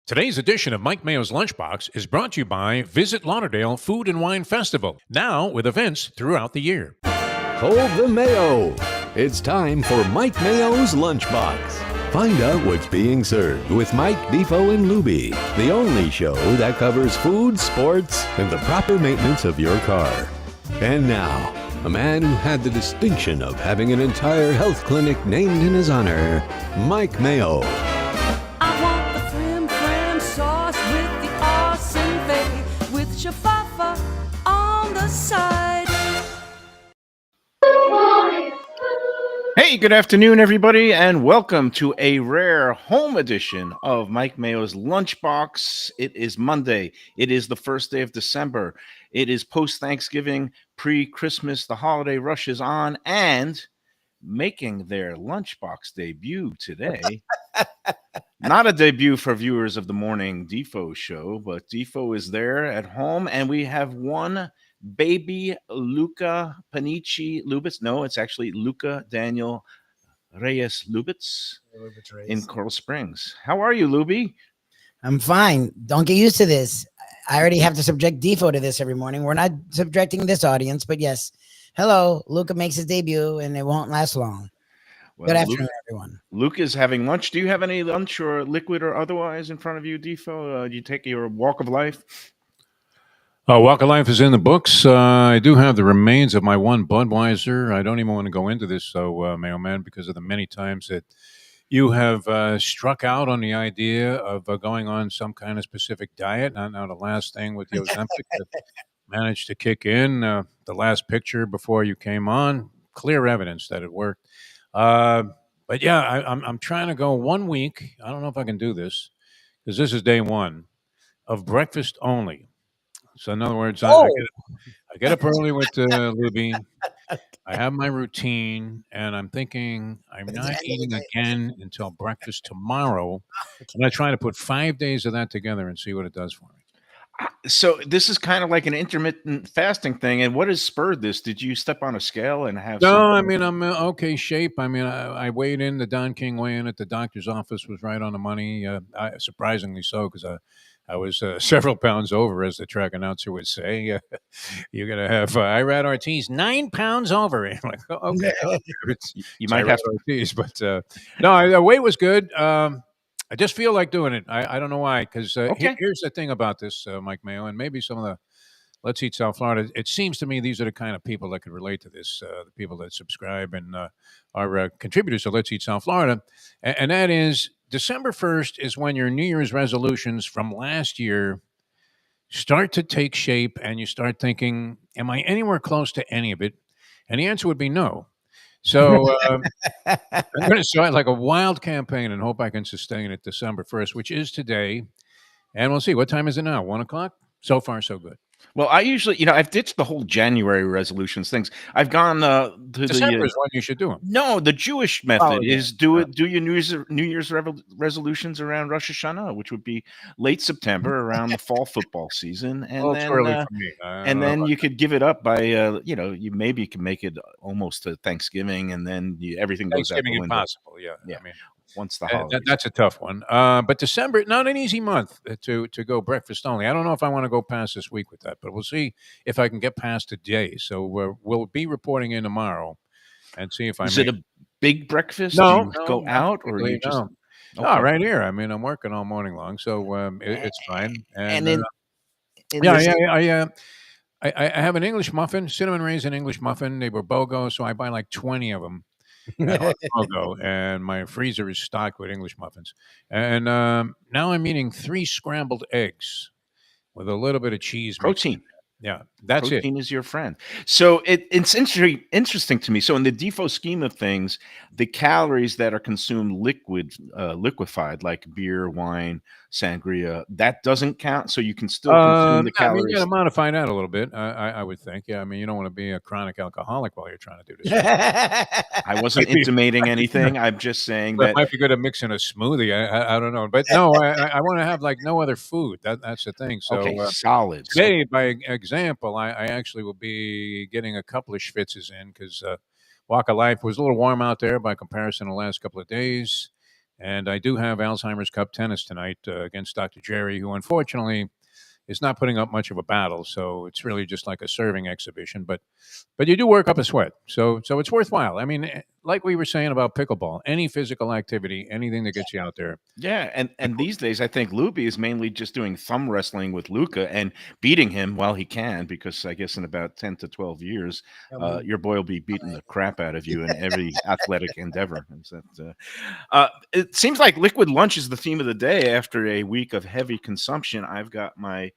Today's edition of Mike Mayo's Lunchbox is brought to you by Visit Lauderdale Food and Wine Festival, now with events throughout the year. Hold the Mayo. It's time for Mike Mayo's Lunchbox. Find out what's being served with Mike, Defo and Lubie, the only show that covers food, sports, and the proper maintenance of your car. And now, a man who had the distinction of having an entire health clinic named in his honor, Mike Mayo. I want the frim fram sauce with the awesome bay with shafafa on the side. Hey, good afternoon, everybody, and welcome to a rare home edition of Mike Mayo's Lunchbox. It is Monday. It is the first day of December. It is post-Thanksgiving, pre-Christmas. The holiday rush is on, and making their Lunchbox debut today. Not a debut for viewers of the morning Defo show, but Defo is there at home, and we have one baby Luca Panici Lubitz. No, it's actually Luca Daniel Reyes Lubitz in Coral Springs. How are you, Lubie? I'm fine. Don't get used to this. I already have to subject Defo to this every morning. We're not subjecting this audience, but yes. Hello, Luca makes his debut, and it won't last long. Well, Good afternoon, everyone. Luke is having lunch. Do you have any lunch or liquid or otherwise in front of you, Defo? Do you take your walk of life? Walk of Life is in the books. I do have the remains of my one Budweiser. I don't even want to go into this, Mayo Man, because of the many times that you have struck out on the idea of going on some kind of specific diet. Now the last thing with the Ozempic that managed to kick in, the last picture before you came on, clear evidence that it worked. But yeah, I'm trying to go 1 week. I don't know if I can do this because this is day one of breakfast only. So in other words, I get up early with Lubie. I have my routine, and I'm thinking I'm not eating again until breakfast tomorrow. I'm going to try to put 5 days of that together and see what it does for me. So this is kind of like an intermittent fasting thing. And what has spurred this? Did you step on a scale and have No, some? I mean, I'm in okay shape. I mean, I weighed in. The Don King weigh-in at the doctor's office was right on the money, surprisingly so, because I was several pounds over, as the track announcer would say. You're going to have Irad Ortiz 9 pounds over. I'm like, oh, okay. You might have Ortiz, but no, the weight was good. I just feel like doing it. I don't know why, because here's the thing about this, Mike Mayo, and maybe some of the Let's Eat South Florida. It seems to me these are the kind of people that could relate to this, the people that subscribe and are contributors to Let's Eat South Florida. And that is December 1st is when your New Year's resolutions from last year start to take shape and you start thinking, am I anywhere close to any of it? And the answer would be no. So I'm going to start like a wild campaign and hope I can sustain it December 1st, which is today. And we'll see. What time is it now? 1 o'clock? So far, so good. Well, I usually, I've ditched the whole January resolutions things. I've gone to December is when you should do them. No, the Jewish method is do your New Year's resolutions around Rosh Hashanah, which would be late September around the fall football season, and then early for me. And then you could give it up by you maybe can make it almost to Thanksgiving, and then everything goes out the window. Impossible, yeah. Yeah. I mean, once the holidays. That's a tough one. But December, not an easy month to go breakfast only. I don't know if I want to go past this week with that, but we'll see if I can get past today. So we'll be reporting in tomorrow and see if I Is it a big breakfast? No, do you go out or you just no. Okay. Right here. I mean, I'm working all morning long, so it's fine. And I have an English muffin, cinnamon raisin English muffin. They were BOGO, so I buy like 20 of them. BOGO, and my freezer is stocked with English muffins. And now I'm eating 3 scrambled eggs with a little bit of cheese. Protein. Yeah, that's it. Protein is your friend. So it's interesting to me. So in the Defo scheme of things, the calories that are consumed liquefied, like beer, wine, sangria, that doesn't count. So you can still consume the calories. I mean, you got to modify that a little bit. I would think. Yeah, I mean, you don't want to be a chronic alcoholic while you're trying to do this. I wasn't intimating anything. I'm just saying that it might be good to mix in a smoothie. I don't know, but no, I want to have like no other food. That's the thing. So solid. Today, by example, I actually will be getting a couple of schwitzes in because Walk of Life was a little warm out there by comparison the last couple of days. And I do have Alzheimer's Cup tennis tonight against Dr. Jerry, who unfortunately is not putting up much of a battle. So it's really just like a serving exhibition. But you do work up a sweat, so it's worthwhile. I mean, like we were saying about pickleball, any physical activity, anything that gets you out there. Yeah, and these days I think Lubie is mainly just doing thumb wrestling with Luca and beating him while he can, because I guess in about 10 to 12 years, your boy will be beating the crap out of you in every athletic endeavor. Is that, it seems like liquid lunch is the theme of the day after a week of heavy consumption. I've got my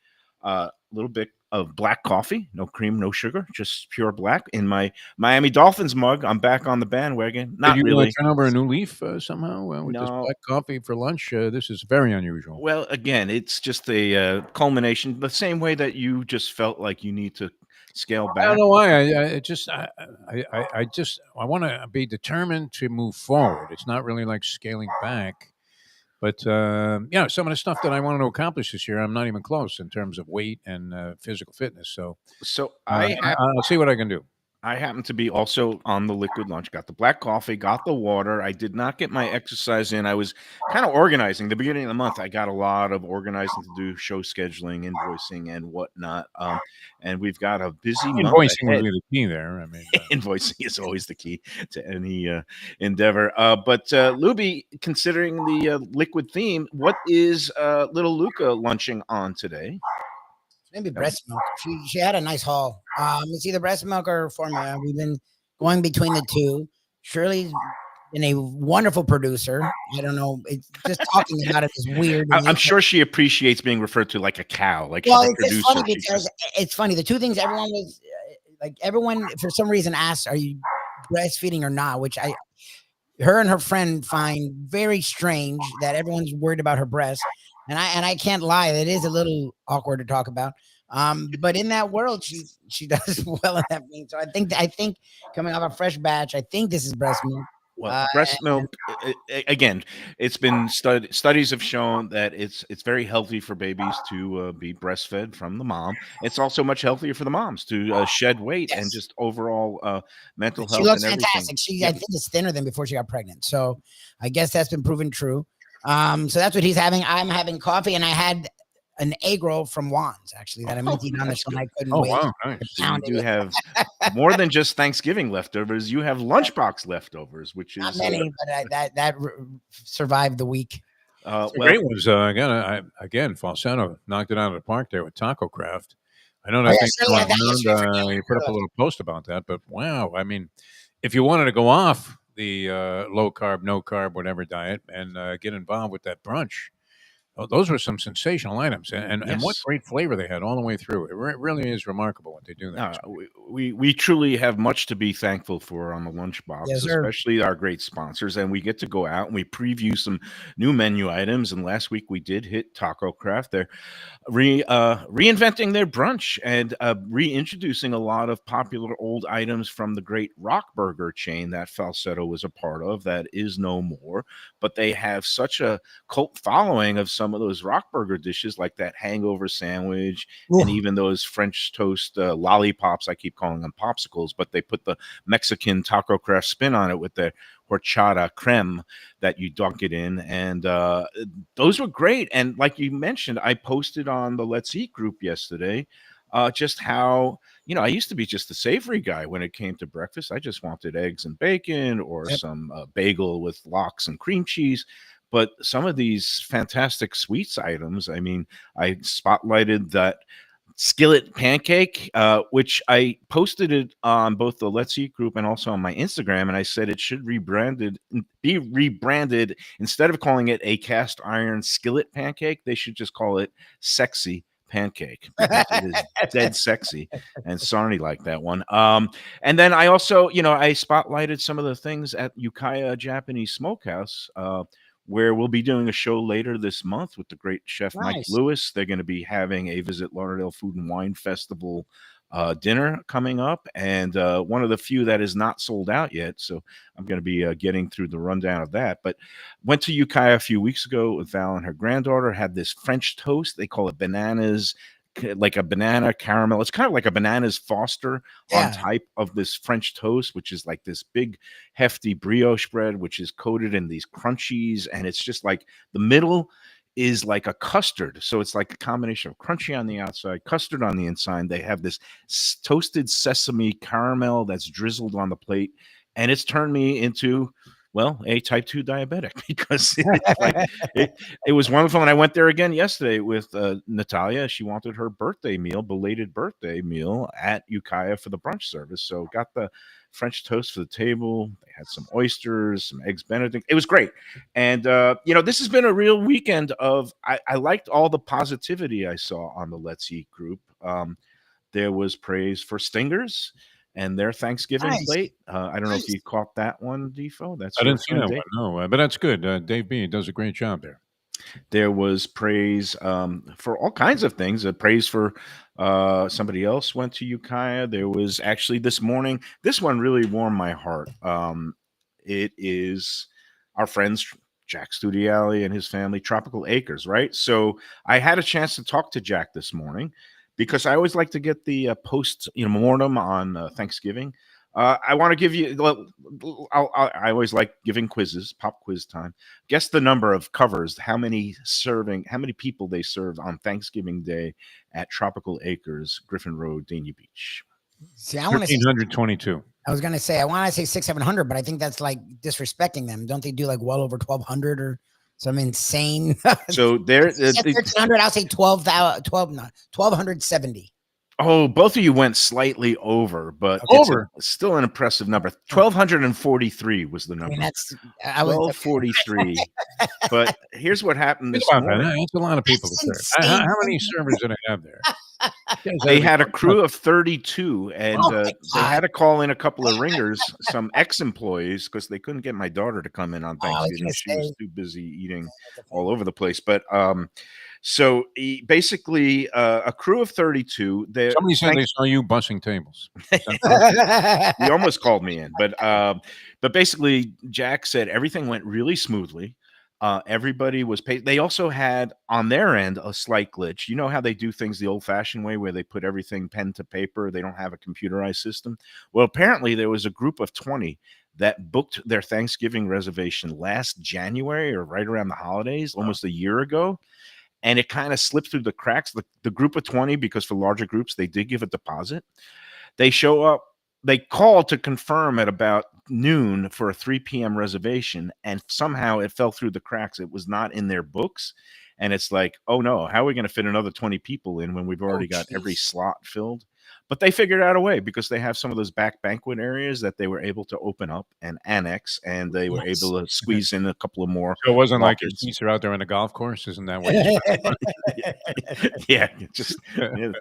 little bit of black coffee, no cream, no sugar, just pure black in my Miami Dolphins mug. I'm back on the bandwagon. Did Not you really. turn over a new leaf somehow with this No. black coffee for lunch? This is very unusual. Well, again, it's just a culmination, the same way that you just felt like you need to scale I don't back. know why. I want to be determined to move forward. It's not really like scaling back. But some of the stuff that I wanted to accomplish this year, I'm not even close in terms of weight and physical fitness. So So I'll see what I can do. I happen to be also on the liquid lunch. Got the black coffee, got the water. I did not get my exercise in. I was kind of organizing. The beginning of the month, I got a lot of organizing to do, show scheduling, invoicing, and whatnot. And we've got a busy month Invoicing would ahead. be the key there. I mean, Invoicing is always the key to any endeavor. But Luby, considering the liquid theme, what is little Luca lunching on today? Maybe breast milk. She had a nice haul. It's either breast milk or formula. We've been going between the two. Shirley's been a wonderful producer. I don't know. It's just talking about it is weird. I'm sure she appreciates being referred to like a cow. Like Well, she's a it's just producer. funny because it's funny. The two things everyone was everyone for some reason asked, "Are you breastfeeding or not?" Which her and her friend find very strange that everyone's worried about her breast. And I can't lie, it is a little awkward to talk about. But in that world, she does well in that vein. So I think coming off a fresh batch, I think this is breast milk. Well, breast milk, again, it's been studies have shown that it's very healthy for babies to be breastfed from the mom. It's also much healthier for the moms to shed weight and just overall mental She health looks and everything. fantastic. I think is thinner than before she got pregnant. So I guess that's been proven true. So that's what he's having. I'm having coffee, and I had an egg roll from Juan's actually that I meant to eat on the show. I couldn't wait. wow, nice. So you do have more than just Thanksgiving leftovers. You have lunchbox leftovers, which is not many, but that survived the week. The great ones again. Falsetto knocked it out of the park there with Taco Craft. I know that you put up a little post about that, but wow, I mean, if you wanted to go off the low carb, no carb, whatever diet, and get involved with that brunch, those were some sensational items, and what great flavor they had all the way through. It really is remarkable what they do there. We truly have much to be thankful for on the Lunchbox, Yes, especially our great sponsors. And we get to go out and we preview some new menu items. And last week we did hit Taco Craft. They're reinventing their brunch and reintroducing a lot of popular old items from the great Rock Burger chain that Falsetto was a part of that is no more. But they have such a cult following of some of those Rock Burger dishes, like that hangover sandwich and even those French toast lollipops. I keep calling them popsicles, but they put the Mexican Taco Craft spin on it with the horchata creme that you dunk it in. And those were great. And like you mentioned, I posted on the Let's Eat group yesterday just how, I used to be just a savory guy when it came to breakfast. I just wanted eggs and bacon or some bagel with lox and cream cheese. But some of these fantastic sweets items, I mean, I spotlighted that skillet pancake, which I posted it on both the Let's Eat group and also on my Instagram. And I said it should be rebranded. Instead of calling it a cast iron skillet pancake, they should just call it sexy pancake, because it is dead sexy, and Sarni liked that one. And then I also, I spotlighted some of the things at Ukiah Japanese Smokehouse, where we'll be doing a show later this month with the great chef Mike Lewis. They're going to be having a Visit Lauderdale Food and Wine Festival dinner coming up, and one of the few that is not sold out yet. So I'm going to be getting through the rundown of that. But went to Ukiah a few weeks ago with Val and her granddaughter, had this French toast. They call it bananas, like a banana caramel. It's kind of like a bananas Foster on type of this French toast, which is like this big, hefty brioche bread, which is coated in these crunchies. And it's just like the middle is like a custard. So it's like a combination of crunchy on the outside, custard on the inside. They have this toasted sesame caramel that's drizzled on the plate. And it's turned me into, well, a type 2 diabetic because it was wonderful. And I went there again yesterday with Natalia. She wanted her belated birthday meal at Ukiah for the brunch service. So got the French toast for the table. They had some oysters, some eggs Benedict. It was great. And, this has been a real weekend of, I liked all the positivity I saw on the Let's Eat group. There was praise for Stingers and their Thanksgiving plate. I don't know if you caught that one, Defo. I didn't see that one, no. But that's good. Dave B does a great job there. There was praise for all kinds of things. Praise for somebody else went to Ukiah. There was actually this morning. This one really warmed my heart. It is our friends Jack Studiali and his family, Tropical Acres, right? So I had a chance to talk to Jack this morning, because I always like to get the post-mortem on Thanksgiving. I want to give you. I always like giving quizzes, pop quiz time. Guess the number of covers. How many people they served on Thanksgiving Day at Tropical Acres, Griffin Road, Dania Beach. See, I want to say 1,322. I was gonna say I want to say 600-700, but I think that's like disrespecting them. Don't they do like well over 1,200 or some insane? So there, 1,300. I'll say 1,270. Oh, both of you went slightly over, but it's still an impressive number. 1,243 was the number. I mean, I was 1,243. But here's what happened this morning. That's a lot of people to serve. How many servers did I have there? They had a crew of 32, and they had to call in a couple of ringers, some ex-employees, because they couldn't get my daughter to come in on Thanksgiving. She was too busy eating all over the place. But so basically, a crew of 32. Somebody said they saw you bussing tables. You almost called me in, but basically, Jack said everything went really smoothly. Everybody was paid. They also had on their end a slight glitch. You know how they do things the old-fashioned way, where they put everything pen to paper. They don't have a computerized system. Well, apparently there was a group of 20 that booked their Thanksgiving reservation last January or right around the holidays, almost a year ago. And it kind of slipped through the cracks. The group of 20, because for larger groups, they did give a deposit. They show up. They called to confirm at about noon for a 3 p.m. reservation, and somehow it fell through the cracks. It was not in their books. And it's like, oh, no, how are we going to fit another 20 people in when we've already got every slot filled? But they figured out a way, because they have some of those back banquet areas that they were able to open up and annex, and they were able to squeeze in a couple of more. So it wasn't like your seats are out there on the golf course, isn't that what? Yeah, just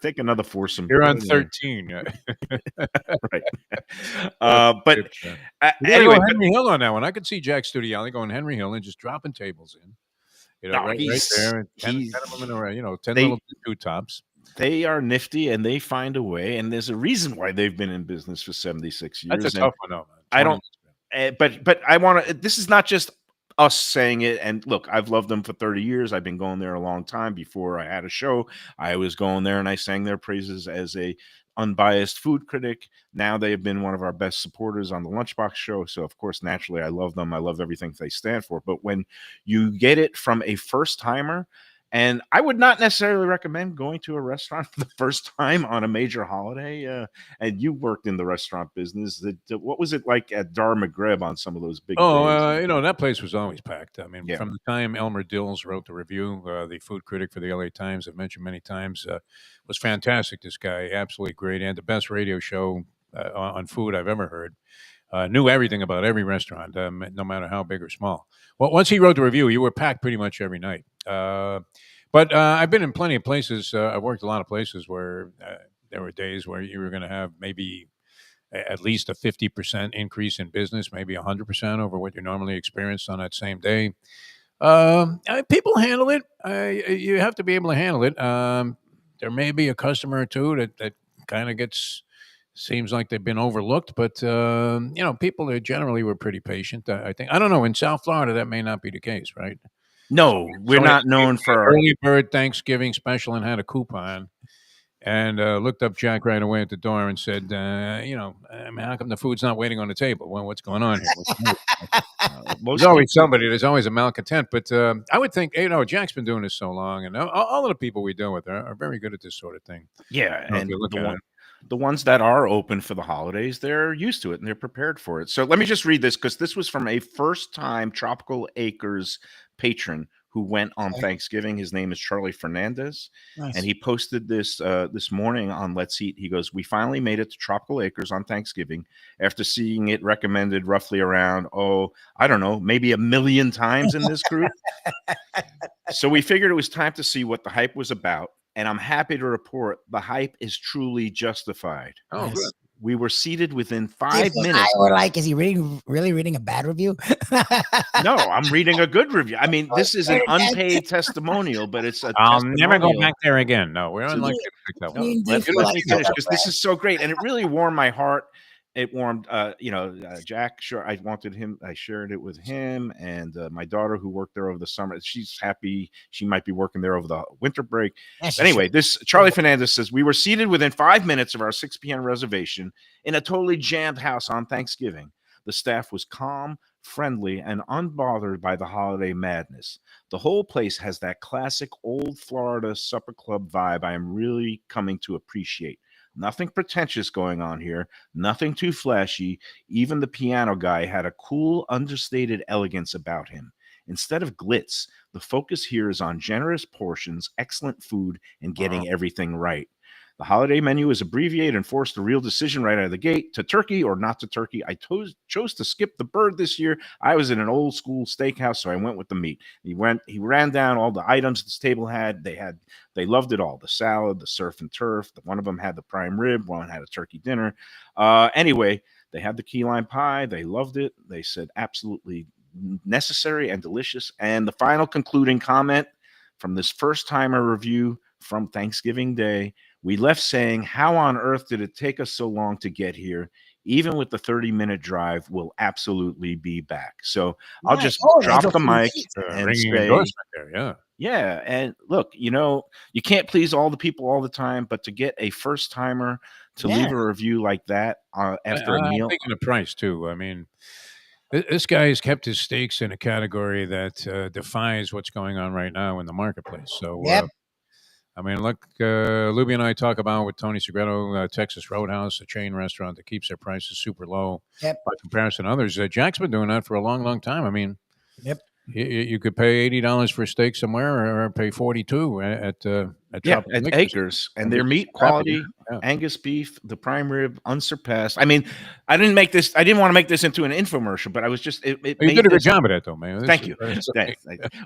take another foursome. You're on 13, right? But anyway, go Henry Hill on that one. I could see Jack Studiali going Henry Hill and just dropping tables in. Right there, 10 of them in a row. 10 little two tops. They are nifty, and they find a way, and there's a reason why they've been in business for 76 years. That's a tough one, though. I don't, but I want to. This is not just us saying it. And look, I've loved them for 30 years. I've been going there a long time. Before I had a show, I was going there and I sang their praises as a unbiased food critic. Now they have been one of our best supporters on the Lunchbox show. So of course, naturally, I love them. I love everything they stand for. But when you get it from a first timer, and I would not necessarily recommend going to a restaurant for the first time on a major holiday. And you worked in the restaurant business. What was it like at Dar McGreb on some of those big days? That place was always packed. I mean, from the time Elmer Dills wrote the review, the food critic for the LA Times, I've mentioned many times, was fantastic. This guy, absolutely great, and the best radio show on food I've ever heard. Knew everything about every restaurant, no matter how big or small. Well, once he wrote the review, you were packed pretty much every night. But I've been in plenty of places. I've worked a lot of places where there were days where you were going to have maybe at least a 50% increase in business, maybe 100% over what you normally experienced on that same day. People handle it. You have to be able to handle it. There may be a customer or two that kind of seems like they've been overlooked, but people generally were pretty patient. I think. I don't know. In South Florida, that may not be the case, right? No, we're not known for our early bird Thanksgiving special and had a coupon. and looked up Jack right away at the door and said, how come the food's not waiting on the table? Well, what's going on here? There's always somebody. There's always a malcontent. But I would think, Jack's been doing this so long, and all of the people we deal with are very good at this sort of thing. Yeah, If and you look at it. the ones that are open for the holidays, they're used to it and they're prepared for it. So let me just read this because this was from a first-time Tropical Acres patron who went on Thanksgiving. His name is Charlie Fernandez, and he posted this this morning on Let's Eat. He goes, "We finally made it to Tropical Acres on Thanksgiving after seeing it recommended roughly around, I don't know, maybe 1 million times in this group. So we figured it was time to see what the hype was about. And I'm happy to report the hype is truly justified. Oh, Nice. good. We were seated within If 5 I minutes. were like, is he really reading a bad review? No, I'm reading a good review. I mean, this is an unpaid testimonial, but it's a I'll never go testimonial. back there again. No, we're So unlikely you- to pick that I one. mean, Let do you me feel like finish that, because this is so great, and it really warmed my heart. It warmed, Jack. Sure, I wanted him. I shared it with him and my daughter, who worked there over the summer. She's happy. She might be working there over the winter break. Yes, Anyway, this Charlie Fernandez says we were seated within 5 minutes of our 6 p.m. reservation in a totally jammed house on Thanksgiving. The staff was calm, friendly, and unbothered by the holiday madness. The whole place has that classic old Florida supper club vibe I am really coming to appreciate. Nothing pretentious going on here, nothing too flashy. Even the piano guy had a cool, understated elegance about him. Instead of glitz, the focus here is on generous portions, excellent food, and getting everything right. The holiday menu is abbreviated and forced a real decision right out of the gate to turkey or not to turkey. I chose to skip the bird this year. I was in an old school steakhouse, so I went with the meat. He ran down all the items this table had. They loved it all. The salad, the surf and turf. One of them had the prime rib. One had a turkey dinner. Anyway, they had the key lime pie. They loved it. They said absolutely necessary and delicious. And the final concluding comment from this first timer review from Thanksgiving Day, we left saying, how on earth did it take us so long to get here? Even with the 30-minute drive, we'll absolutely be back. So I'll Nice. just Oh, drop that's the a mic feat. and Ringing say, endorsement there, yeah. yeah. And look, you can't please all the people all the time, but to get a first timer to leave a review like that after a meal. I'm thinking of price too. I mean, this guy has kept his stakes in a category that defies what's going on right now in the marketplace. So, Yep. I mean, look, Lubie and I talk about with Tony Segreto, Texas Roadhouse, a chain restaurant that keeps their prices super low Yep. by comparison to others. Jack's been doing that for a long, long time. I mean, Yep. you could pay $80 for a steak somewhere, or pay $42 at Tropical Acres, and their This is meat crappy, quality, yeah. Angus beef, the prime rib, unsurpassed. I mean, I didn't want to make this into an infomercial, but I was just it You made did a good this- job at that, though, man. Thank you.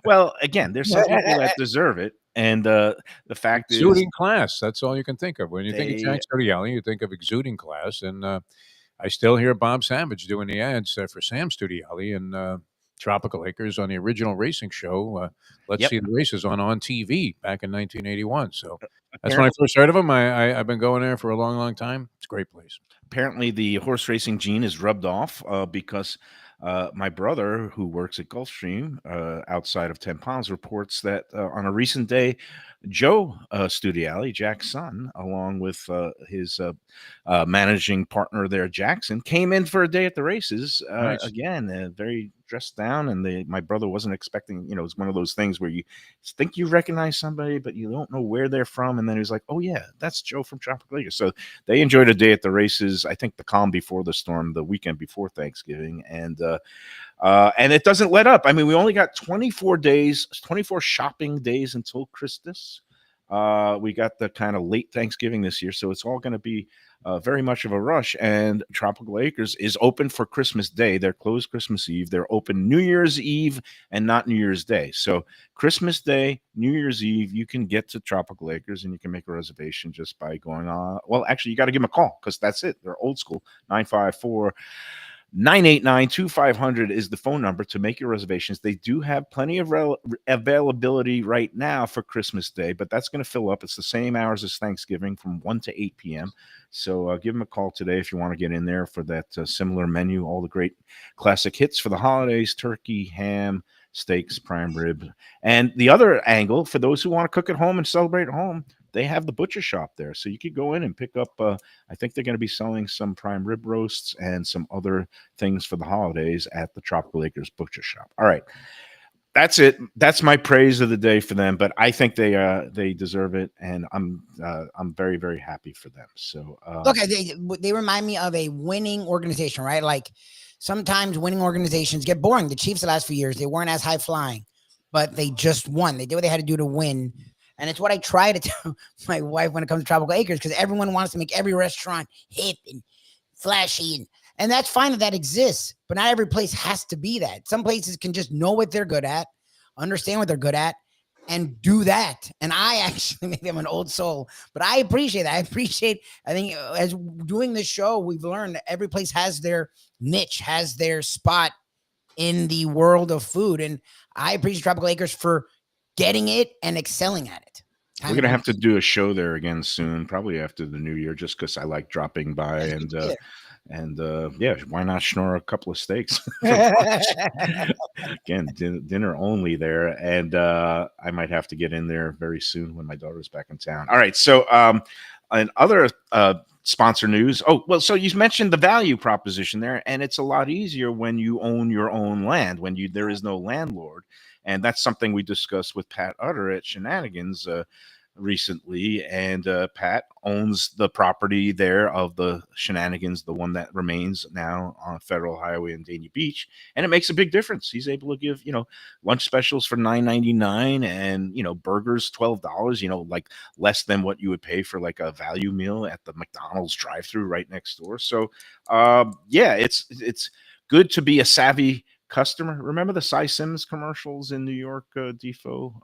Well, again, there's some people that deserve it, and the fact is, Exuding class. That's all you can think of. When you think of They- Jack Studiali, you think of exuding class. And I still hear Bob Savage doing the ads for Sam Studiali and Tropical Acres on the original racing show. Let's Yep. see the races on TV back in 1981. So that's when I first heard of him. I've been going there for a long, long time. It's a great place. apparently the horse racing gene is rubbed off because my brother, who works at Gulfstream outside of 10 Palms, reports that on a recent day, Joe Studiali, Jack's son, along with his managing partner there, Jackson, came in for a day at the races. Nice. Again, very dressed down, and my brother wasn't expecting. It's one of those things where you think you recognize somebody, but you don't know where they're from. And then he was like, "Oh yeah, that's Joe from Tropical Acres." So they enjoyed a day at the races. I think the calm before the storm, the weekend before Thanksgiving, and it doesn't let up. I mean, we only got 24 days, 24 shopping days until Christmas. We got the kind of late Thanksgiving this year, so it's all going to be very much of a rush. And Tropical Acres is open for Christmas Day. They're closed Christmas Eve. They're open New Year's Eve and not New Year's Day. So Christmas Day, New Year's Eve, you can get to Tropical Acres and you can make a reservation just by going on. Well, actually, you got to give them a call because that's it. They're old school. 954-989-2500 is the phone number to make your reservations. They do have plenty of availability right now for Christmas Day, but that's going to fill up. It's the same hours as Thanksgiving from 1 to 8 p.m. So give them a call today if you want to get in there for that similar menu, all the great classic hits for the holidays: turkey, ham, steaks, prime rib. And the other angle, for those who want to cook at home and celebrate at home, they have the butcher shop there, so you could go in and pick up. I think they're going to be selling some prime rib roasts and some other things for the holidays at the Tropical Acres Butcher Shop. All right, that's it. That's my praise of the day for them. But I think they deserve it, and I'm very, very happy for them. So look, they remind me of a winning organization, right? Like sometimes winning organizations get boring. The Chiefs the last few years, they weren't as high flying, but they just won. They did what they had to do to win. And it's what I try to tell my wife when it comes to Tropical Acres, because everyone wants to make every restaurant hip and flashy. And that's fine that exists, but not every place has to be that. Some places can just know what they're good at, understand what they're good at, and do that. And I actually, maybe I'm an old soul, but I appreciate that. I think as doing this show, we've learned that every place has their niche, has their spot in the world of food. And I appreciate Tropical Acres for getting it and excelling at it. We're going to have to do a show there again soon, probably after the new year, just because I like dropping by and yeah, why not schnorr a couple of steaks? Again, dinner only there, and I might have to get in there very soon when my daughter's back in town. All right, so and other sponsor news. Oh, well, so you mentioned the value proposition there, and it's a lot easier when you own your own land, when there is no landlord. And that's something we discussed with Pat Utter at Shenanigans recently. And Pat owns the property there of the Shenanigans, the one that remains now on Federal Highway in Dania Beach. And it makes a big difference. He's able to give, lunch specials for $9.99 and, burgers $12, like less than what you would pay for like a value meal at the McDonald's drive-through right next door. So, yeah, it's good to be a savvy customer. Remember the Cy Sims commercials in New York, Defo? Do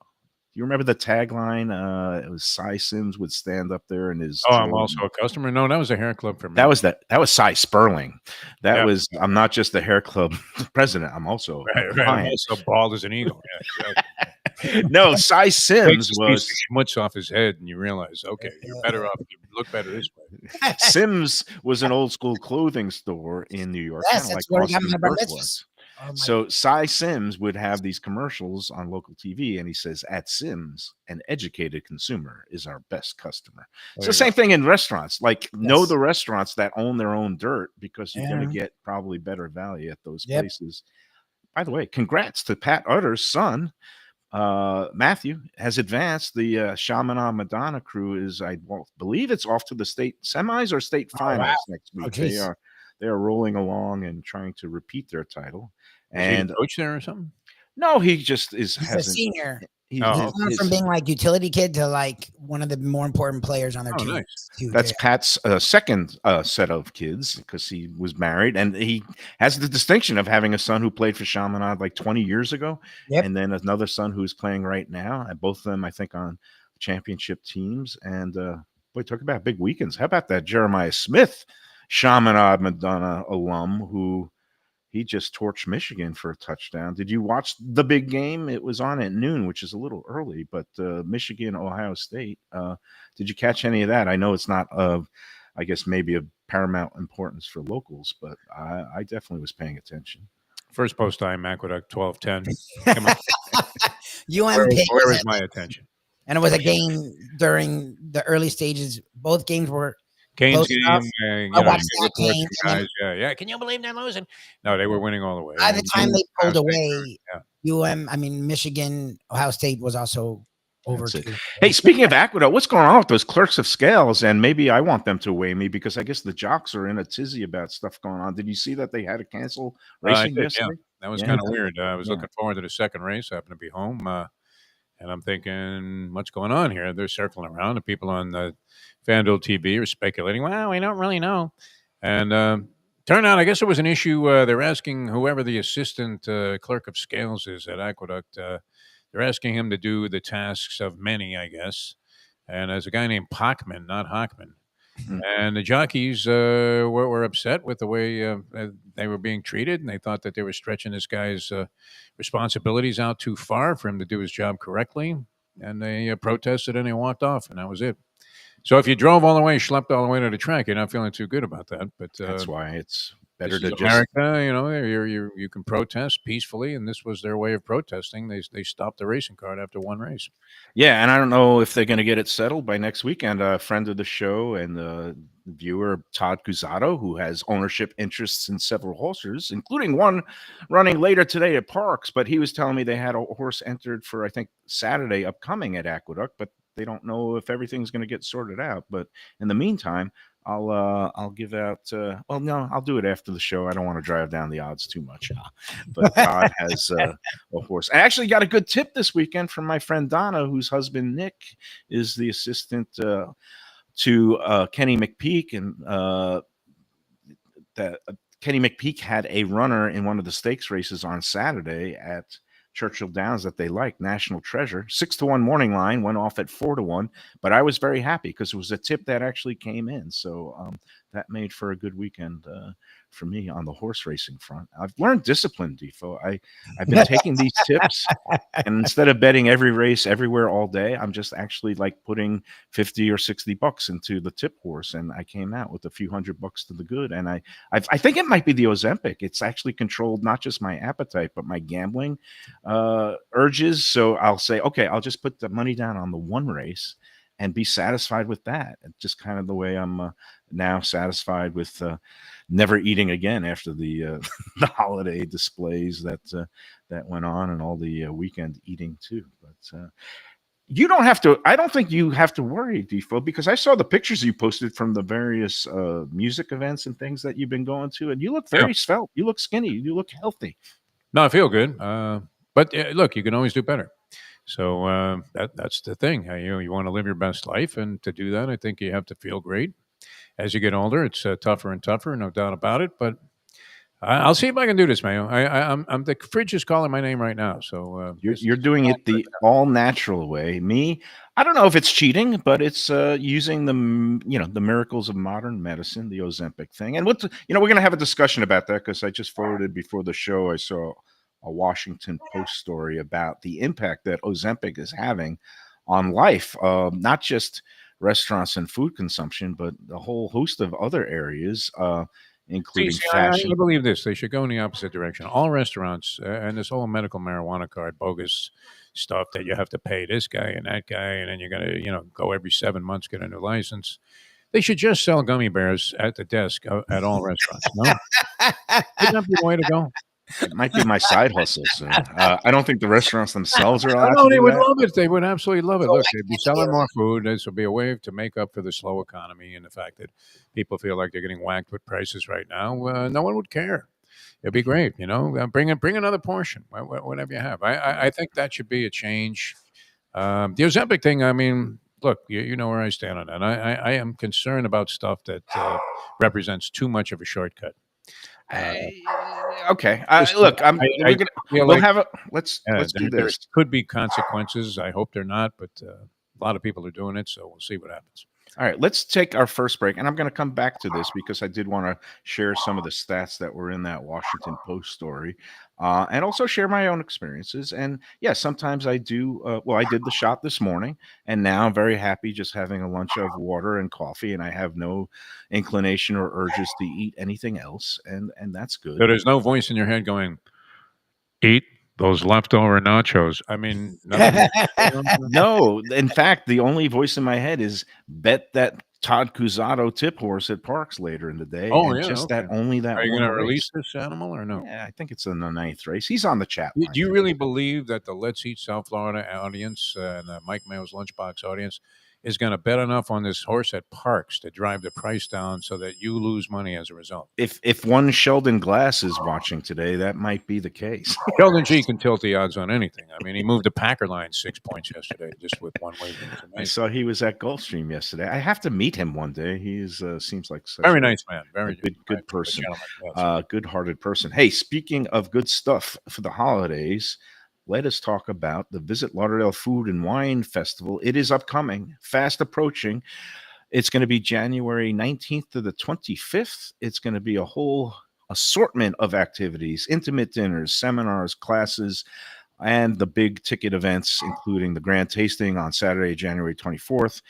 you remember the tagline? It was Cy Sims would stand up there and his. Oh, I'm also a customer. No, that was a hair club for me. That was Cy Sperling. That was. I'm not just the hair club president. I'm also right. I'm also bald as an eagle. Yeah, no, Cy Sims was schmutz off his head, and you realize, okay, you're better off. You look better this way. Sims was an old school clothing store in New York. Yes, that's where I got my was. So Cy Sims would have these commercials on local TV, and he says, "At Sims, an educated consumer is our best customer." It's the same thing in restaurants. Like, know the restaurants that own their own dirt, because you're going to get probably better value at those places. By the way, congrats to Pat Utter's son. Matthew has advanced. The Chaminade Madonna crew is, I believe it's off to the state semis or state finals next week. They are rolling along and trying to repeat their title. And coach there or something? No, he just is. He's a senior. He's gone from being like utility kid to like one of the more important players on their team. Nice. That's Pat's second set of kids, because he was married, and he has the distinction of having a son who played for Chaminade like 20 years ago, and then another son who's playing right now, and both of them, I think, on championship teams. And boy, talk about big weekends. How about that Jeremiah Smith, Chaminade Madonna alum, who he just torched Michigan for a touchdown. Did you watch the big game? It was on at noon, which is a little early, but Michigan, Ohio State. Did you catch any of that? I know it's not I guess maybe of paramount importance for locals, but I definitely was paying attention. First post time, Aqueduct 12:10. Come on. Where was my attention? And it was a game during the early stages. Both games were Canes game. I watched that game. Guys, yeah. Can you believe they're losing? No, they were winning all the way. By the time they pulled away, Michigan, Ohio State was also over too. Hey, speaking of Aqueduct, what's going on with those clerks of scales? And maybe I want them to weigh me, because I guess the jocks are in a tizzy about stuff going on. Did you see that they had to cancel racing yesterday? Yeah. That was kind of weird. I was looking forward to the second race. I happened to be home. And I'm thinking, what's going on here? They're circling around. The people on the FanDuel TV are speculating, well, we don't really know. And turned out, I guess there was an issue. They're asking whoever the assistant clerk of scales is at Aqueduct, they're asking him to do the tasks of many, I guess. And there's a guy named Pachman, not Hockman. Mm-hmm. And the jockeys were upset with the way they were being treated, and they thought that they were stretching this guy's responsibilities out too far for him to do his job correctly. And they protested, and they walked off, and that was it. So if you drove all the way, schlepped all the way to the track, you're not feeling too good about that. But that's why it's Better This to is just America, you can protest peacefully, and this was their way of protesting. They stopped the racing card after one race. Yeah, and I don't know if they're going to get it settled by next weekend. A friend of the show and the viewer, Todd Cusato, who has ownership interests in several horses, including one running later today at Parks, but he was telling me they had a horse entered for, I think, Saturday upcoming at Aqueduct, but they don't know if everything's going to get sorted out. But in the meantime, I'll give out. Well, no, I'll do it after the show. I don't want to drive down the odds too much. But Todd has a horse. I actually got a good tip this weekend from my friend Donna, whose husband Nick is the assistant to Kenny McPeak, and that Kenny McPeak had a runner in one of the stakes races on Saturday at Churchill Downs that they like, National Treasure. 6-1 morning line went off at 4-1, but I was very happy because it was a tip that actually came in. So that made for a good weekend for me on the horse racing front. I've learned discipline, Defo. I've been taking these tips, and instead of betting every race everywhere all day, I'm just actually like putting 50 or 60 bucks into the tip horse, and I came out with a few $100 to the good. And I think it might be the Ozempic. It's actually controlled not just my appetite, but my gambling urges. So I'll say, okay, I'll just put the money down on the one race and be satisfied with that. It's just kind of the way I'm now satisfied with never eating again after the the holiday displays that went on, and all the weekend eating too. But you don't have to. I don't think you have to worry, Defo, because I saw the pictures you posted from the various music events and things that you've been going to, and you look very svelte. You look skinny. You look healthy. No, I feel good. But look, you can always do better. So that's the thing. You want to live your best life, and to do that, I think you have to feel great. As you get older, it's tougher and tougher, no doubt about it. But I'll see if I can do this, Mayo. I'm the fridge is calling my name right now. So you're doing it the all natural way. Me, I don't know if it's cheating, but it's using the miracles of modern medicine, the Ozempic thing. And we're going to have a discussion about that, because I just forwarded before the show. I saw a Washington Post story about the impact that Ozempic is having on life, not just restaurants and food consumption, but a whole host of other areas, including fashion. I believe this. They should go in the opposite direction. All restaurants and this whole medical marijuana card, bogus stuff that you have to pay this guy and that guy, and then you got to go every 7 months, get a new license. They should just sell gummy bears at the desk at all restaurants. No? Wouldn't that be the way to go? It might be my side hustle soon. I don't think the restaurants themselves are allowed no, to they do would that. love it. They would absolutely love it. Look, they'd be selling more food. This would be a way to make up for the slow economy and the fact that people feel like they're getting whacked with prices right now. No one would care. It'd be great, Bring another portion, whatever you have. I think that should be a change. The Ozempic thing. I mean, look, you know where I stand on that. I am concerned about stuff that represents too much of a shortcut. Okay. Look, let's do There this. could be consequences. I hope they're not, but a lot of people are doing it, so we'll see what happens. All right, let's take our first break, and I'm going to come back to this because I did want to share some of the stats that were in that Washington Post story, and also share my own experiences. And yeah, sometimes I do. I did the shot this morning, and now I'm very happy just having a lunch of water and coffee, and I have no inclination or urges to eat anything else, and that's good. So there's no voice in your head going, "Eat those leftover nachos." I mean, no. In fact, the only voice in my head is bet that Todd Cusato tip horse at Parks later in the day. Oh, and yeah, just okay. that only that. Are you going to release this animal or no? Yeah, I think it's in the 9th race. He's on the chat Do line. you really believe that the Let's Eat South Florida audience and the Mike Mayo's Lunchbox audience is going to bet enough on this horse at Parks to drive the price down so that you lose money as a result? If one Sheldon Glass is watching today, that might be the case. Sheldon G can tilt the odds on anything. I mean, he moved the Packer line 6 points yesterday just with one win. I saw he was at Gulfstream yesterday. I have to meet him one day. He seems like such very nice man. Very good person. Yes. Good-hearted person. Hey, speaking of good stuff for the holidays, let us talk about the Visit Lauderdale Food and Wine Festival. It is upcoming, fast approaching. It's going to be January 19th to the 25th. It's going to be a whole assortment of activities, intimate dinners, seminars, classes, and the big ticket events, including the grand tasting on Saturday, January 24th.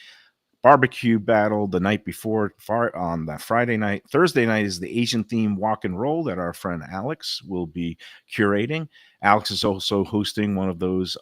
barbecue battle the night before on the Friday night. Thursday night is the Asian theme walk and roll that our friend Alex will be curating. Alex is also hosting one of those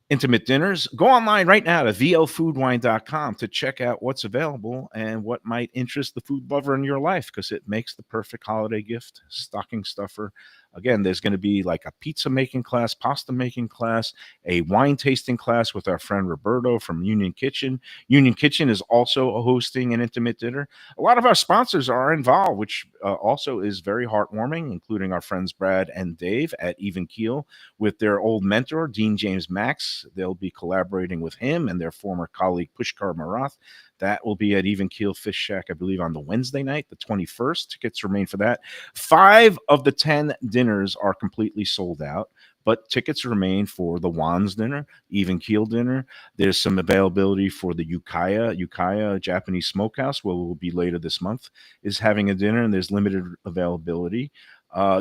intimate dinners. Go online right now to vofoodwine.com to check out what's available and what might interest the food lover in your life, because it makes the perfect holiday gift, stocking stuffer. Again, there's going to be like a pizza making class, pasta making class, a wine tasting class with our friend Roberto from Union Kitchen. Union Kitchen is also hosting an intimate dinner. A lot of our sponsors are involved, which also is very heartwarming, including our friends Brad and Dave at Even Keel with their old mentor, Dean James Max. They'll be collaborating with him and their former colleague, Pushkar Marath. That will be at Even Keel Fish Shack, I believe, on the Wednesday night, the 21st. Tickets remain for that. 5 of the 10 dinners are completely sold out, but tickets remain for the Juan's dinner, Even Keel dinner. There's some availability for the Yukaya Japanese Smokehouse, where we'll be later this month, is having a dinner, and there's limited availability.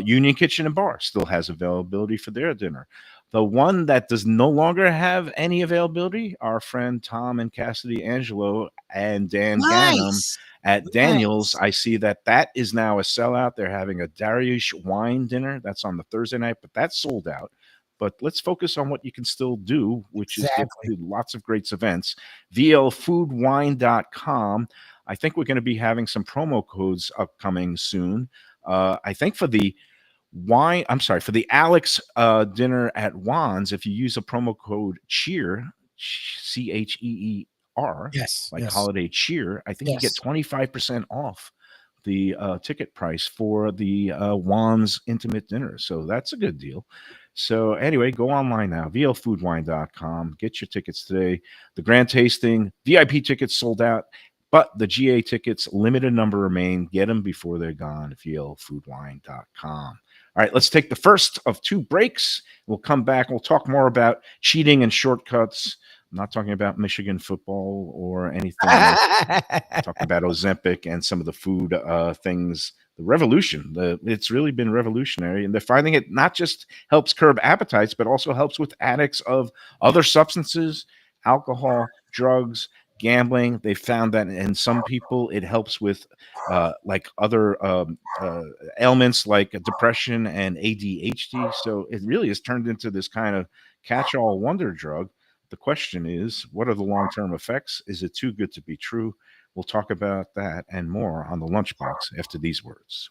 Union Kitchen and Bar still has availability for their dinner. The one that does no longer have any availability, our friend Tom and Cassidy Angelo and Dan Gannum at Daniel's. I see that is now a sellout. They're having a Dariush wine dinner. That's on the Thursday night, but that's sold out. But let's focus on what you can still do, which is lots of great events. VLFoodWine.com. I think we're going to be having some promo codes upcoming soon. I think for the Alex dinner at Juan's, if you use a promo code CHEER, CHEER, holiday cheer, I think you get 25% off the ticket price for the Juan's intimate dinner. So that's a good deal. So anyway, go online now, VLFoodWine.com. Get your tickets today. The grand tasting, VIP tickets sold out. But the GA tickets, limited number remain. Get them before they're gone. VLFoodWine.com. All right, let's take the first of 2 breaks. We'll come back. We'll talk more about cheating and shortcuts. I'm not talking about Michigan football or anything else. I'm talking about Ozempic and some of the food things. The revolution. It's really been revolutionary. And they're finding it not just helps curb appetites, but also helps with addicts of other substances, alcohol, drugs, gambling. They found that in some people it helps with like other ailments like depression and ADHD. So it really has turned into this kind of catch-all wonder drug. The question is, what are the long-term effects? Is it too good to be true? We'll talk about that and more on the Lunchbox after these words.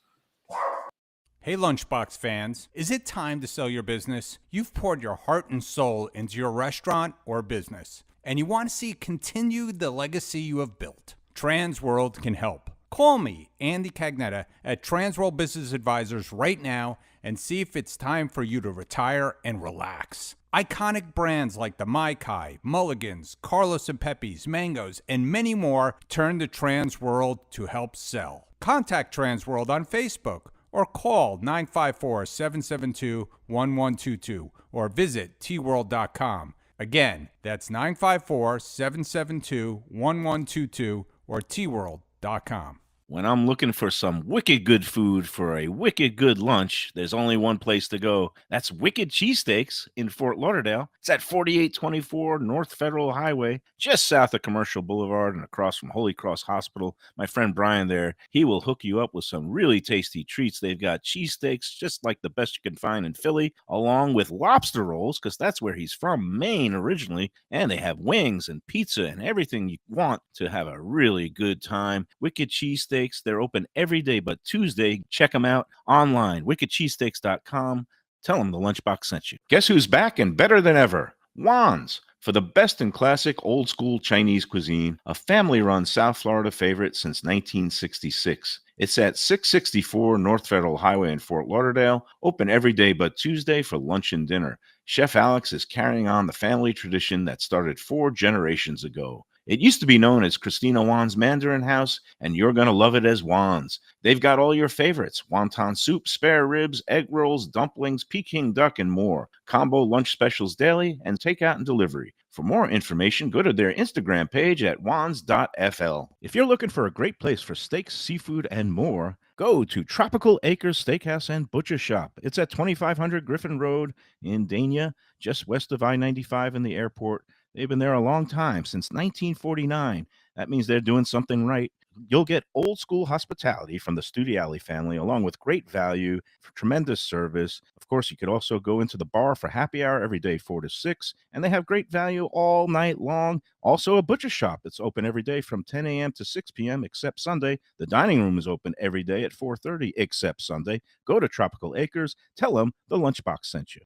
Hey Lunchbox fans, is it time to sell your business? You've poured your heart and soul into your restaurant or business, and you want to see continue the legacy you have built. Transworld can help. Call me, Andy Cagnetta, at Transworld Business Advisors right now and see if it's time for you to retire and relax. Iconic brands like the Mai Kai, Mulligan's, Carlos and Pepe's, Mangoes, and many more turn to Transworld to help sell. Contact Transworld on Facebook or call 954-772-1122 or visit tworld.com. Again, that's 954-772-1122 or tworld.com. When I'm looking for some wicked good food for a wicked good lunch, there's only one place to go. That's Wicked Cheesesteaks in Fort Lauderdale. It's at 4824 North Federal Highway, just south of Commercial Boulevard and across from Holy Cross Hospital. My friend Brian there, he will hook you up with some really tasty treats. They've got cheesesteaks, just like the best you can find in Philly, along with lobster rolls, because that's where he's from, Maine originally. And they have wings and pizza and everything you want to have a really good time. Wicked Cheesesteaks. They're open every day but Tuesday. Check them out online, wickedcheesesteaks.com. Tell them the Lunchbox sent you. Guess who's back and better than ever? Juan's. For the best in classic old school Chinese cuisine, a family-run South Florida favorite since 1966. It's at 664 North Federal Highway in Fort Lauderdale, open every day but Tuesday for lunch and dinner. Chef Alex is carrying on the family tradition that started 4 generations ago. It used to be known as Christina Juan's Mandarin House, and you're going to love it as Juan's. They've got all your favorites: wonton soup, spare ribs, egg rolls, dumplings, Peking duck, and more. Combo lunch specials daily and takeout and delivery. For more information, go to their Instagram page at wans.fl. If you're looking for a great place for steaks, seafood, and more, go to Tropical Acres Steakhouse and Butcher Shop. It's at 2500 Griffin Road in Dania, just west of I-95 and the airport. They've been there a long time, since 1949, That means they're doing something right. You'll get old school hospitality from the Studiali family, along with great value, tremendous service. Of course, you could also go into the bar for happy hour every day, 4 to 6, and they have great value all night long. Also, a butcher shop that's open every day from 10 a.m. to 6 p.m. except Sunday. The dining room is open every day at 4:30 except Sunday. Go to Tropical Acres. Tell them the Lunchbox sent you.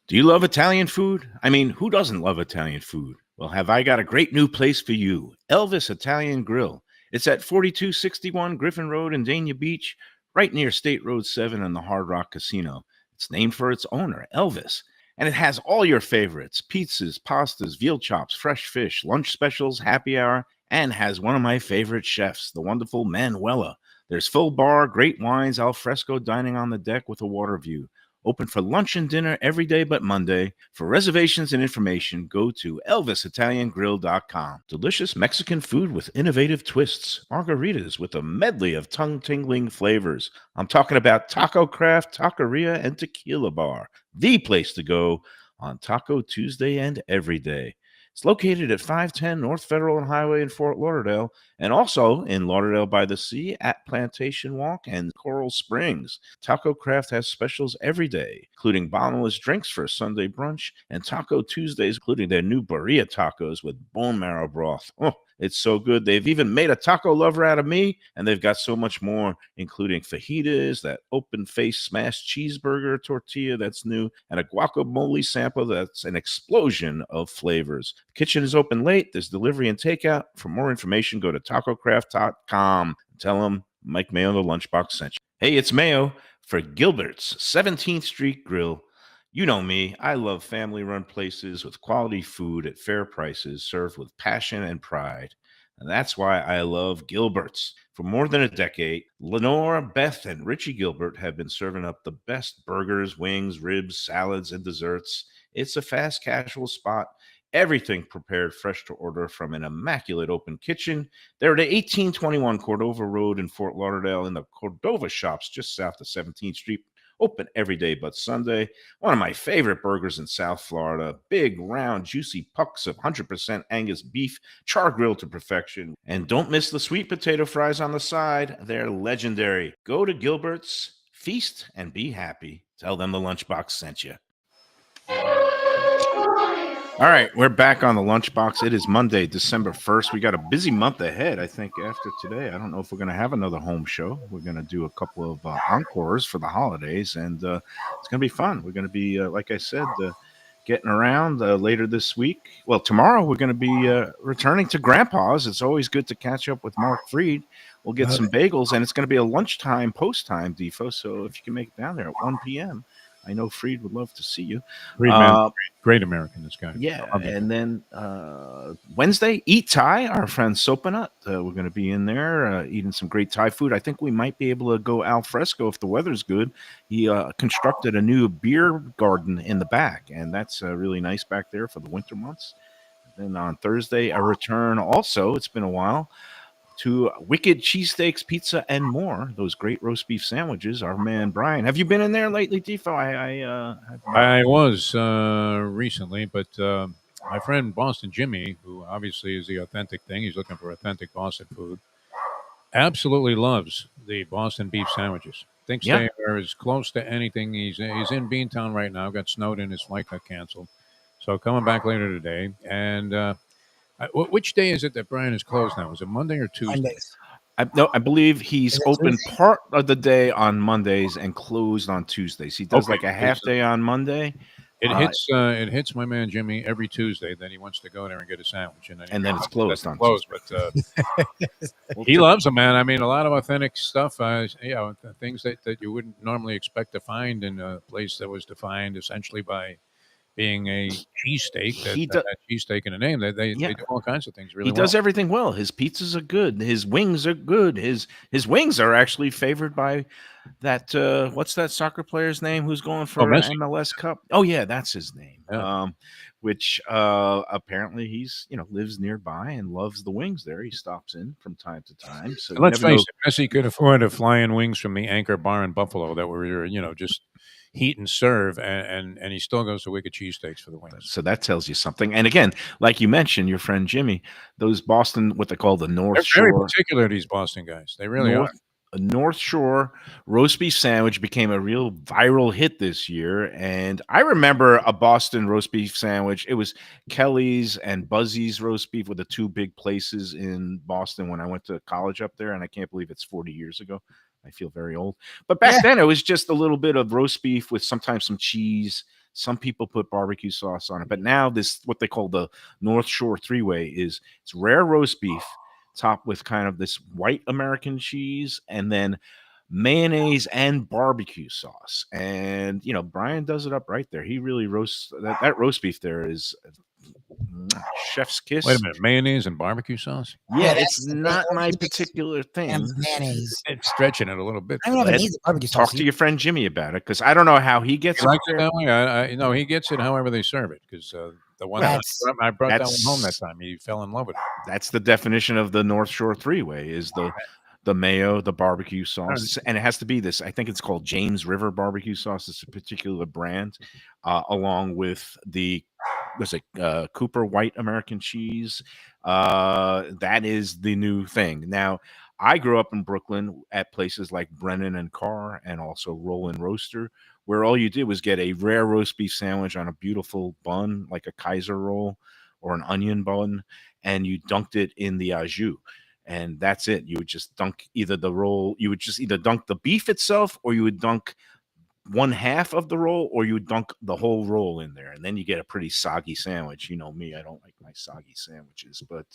Do you love Italian food? I mean, who doesn't love Italian food? Well, have I got a great new place for you, Elvis Italian Grill. It's at 4261 Griffin Road in Dania Beach, right near State Road 7 and the Hard Rock Casino. It's named for its owner, Elvis, and it has all your favorites: pizzas, pastas, veal chops, fresh fish, lunch specials, happy hour, and has one of my favorite chefs, the wonderful Manuela. There's full bar, great wines, al fresco dining on the deck with a water view. Open for lunch and dinner every day but Monday. For reservations and information, go to elvisitaliangrill.com. Delicious Mexican food with innovative twists. Margaritas with a medley of tongue-tingling flavors. I'm talking about Taco Craft, Taqueria, and Tequila Bar. The place to go on Taco Tuesday and every day. It's located at 510 North Federal and Highway in Fort Lauderdale, and also in Lauderdale by the Sea at Plantation Walk and Coral Springs. Taco Craft has specials every day, including bottomless drinks for a Sunday brunch, and Taco Tuesdays, including their new birria tacos with bone marrow broth. Oh, it's so good. They've even made a taco lover out of me, and they've got so much more, including fajitas, that open-faced smashed cheeseburger tortilla that's new, and a guacamole sample that's an explosion of flavors. The kitchen is open late. There's delivery and takeout. For more information, go to tacocraft.com. Tell them Mike Mayo, the Lunchbox, sent you. Hey, it's Mayo for Gilbert's 17th Street Grill. You know me, I love family-run places with quality food at fair prices, served with passion and pride. And that's why I love Gilbert's. For more than a decade, Lenore, Beth, and Richie Gilbert have been serving up the best burgers, wings, ribs, salads, and desserts. It's a fast casual spot. Everything prepared fresh to order from an immaculate open kitchen. They're at 1821 Cordova Road in Fort Lauderdale in the Cordova Shops just south of 17th Street. Open every day but Sunday. One of my favorite burgers in South Florida. Big, round, juicy pucks of 100% Angus beef, char grilled to perfection. And don't miss the sweet potato fries on the side. They're legendary. Go to Gilbert's, feast, and be happy. Tell them the Lunchbox sent you. All right, we're back on the Lunchbox. It is Monday, December 1st. We got a busy month ahead, I think, after today. I don't know if we're going to have another home show. We're going to do a couple of encores for the holidays, and it's going to be fun. We're going to be, like I said, getting around later this week. Well, tomorrow we're going to be returning to Grandpa's. It's always good to catch up with Mark Freed. We'll get some bagels, and it's going to be a lunchtime, post-time, Defo, so if you can make it down there at 1 p.m., I know Freed would love to see you. Great American, this guy. Yeah, and then Wednesday, Eat Thai, our friend Sopanut. We're going to be in there eating some great Thai food. I think we might be able to go al fresco if the weather's good. He constructed a new beer garden in the back, and that's really nice back there for the winter months. Then on Thursday, a return also, it's been a while, to Wicked Cheesesteaks, Pizza, and more. Those great roast beef sandwiches. Our man Brian. Have you been in there lately, Defo? I was recently, but my friend Boston Jimmy, who obviously is the authentic thing, he's looking for authentic Boston food, absolutely loves the Boston beef sandwiches. Thinks they are as close to anything. He's in Beantown right now. Got snowed in. His flight got canceled. So coming back later today. And which day is it that Brian is closed now? Was it Monday or Tuesday? Mondays. I believe he's open part of the day on Mondays and closed on Tuesdays. He does like a half day on Monday. It hits my man Jimmy every Tuesday. Then he wants to go there and get a sandwich, and then it's closed on Tuesday. But he loves them, man. I mean, a lot of authentic stuff. Things that you wouldn't normally expect to find in a place that was defined essentially by being a cheesesteak, that cheesesteak in a name. They do all kinds of things really well. He does everything well. His pizzas are good. His wings are good. His wings are actually favored by that, what's that soccer player's name who's going for an MLS Cup? Oh, yeah, that's his name. Yeah. Which apparently he's, lives nearby and loves the wings there. He stops in from time to time. So let's face it, Messi could afford to fly in wings from the Anchor Bar in Buffalo that were, just heat and serve, and he still goes to Wicked Cheesesteaks for the wings. So that tells you something. And again, like you mentioned, your friend Jimmy, those Boston, what they call the North They're very Shore, particular, these Boston guys. They really North are. a North Shore roast beef sandwich became a real viral hit this year. And I remember a Boston roast beef sandwich. It was Kelly's and Buzzy's roast beef were the two big places in Boston when I went to college up there. And I can't believe it's 40 years ago. I feel very old. But back Yeah. then, it was just a little bit of roast beef with sometimes some cheese. Some people put barbecue sauce on it. But now this, what they call the North Shore three-way, is it's rare roast beef topped with kind of this white American cheese and then mayonnaise and barbecue sauce. And, you know, Brian does it up right there. He really roasts that roast beef there is chef's kiss. Wait a minute, mayonnaise and barbecue sauce? Yeah, that's it's the thing. not my He makes particular thing. Hams and mayonnaise. It's stretching it a little bit. I don't know if it Let's needs a barbecue Talk sauce. to your friend Jimmy about it, because I don't know how he gets He it. likes it that way. I no, he gets it however they serve it. Because the one That's- I brought that one that's- home that time, he fell in love with it. That's the definition of the North Shore three-way is the mayo, the barbecue sauce, and it has to be this. I think it's called James River barbecue sauce. It's a particular brand, along with the Cooper white American cheese. That is the new thing. Now, I grew up in Brooklyn at places like Brennan and Carr, and also Roll and Roaster, where all you did was get a rare roast beef sandwich on a beautiful bun, like a Kaiser roll or an onion bun, and you dunked it in the au jus. And that's it. You would just dunk either the roll, you would just either dunk the beef itself, or you would dunk one half of the roll, or you would dunk the whole roll in there. And then you get a pretty soggy sandwich. You know me, I don't like my soggy sandwiches. But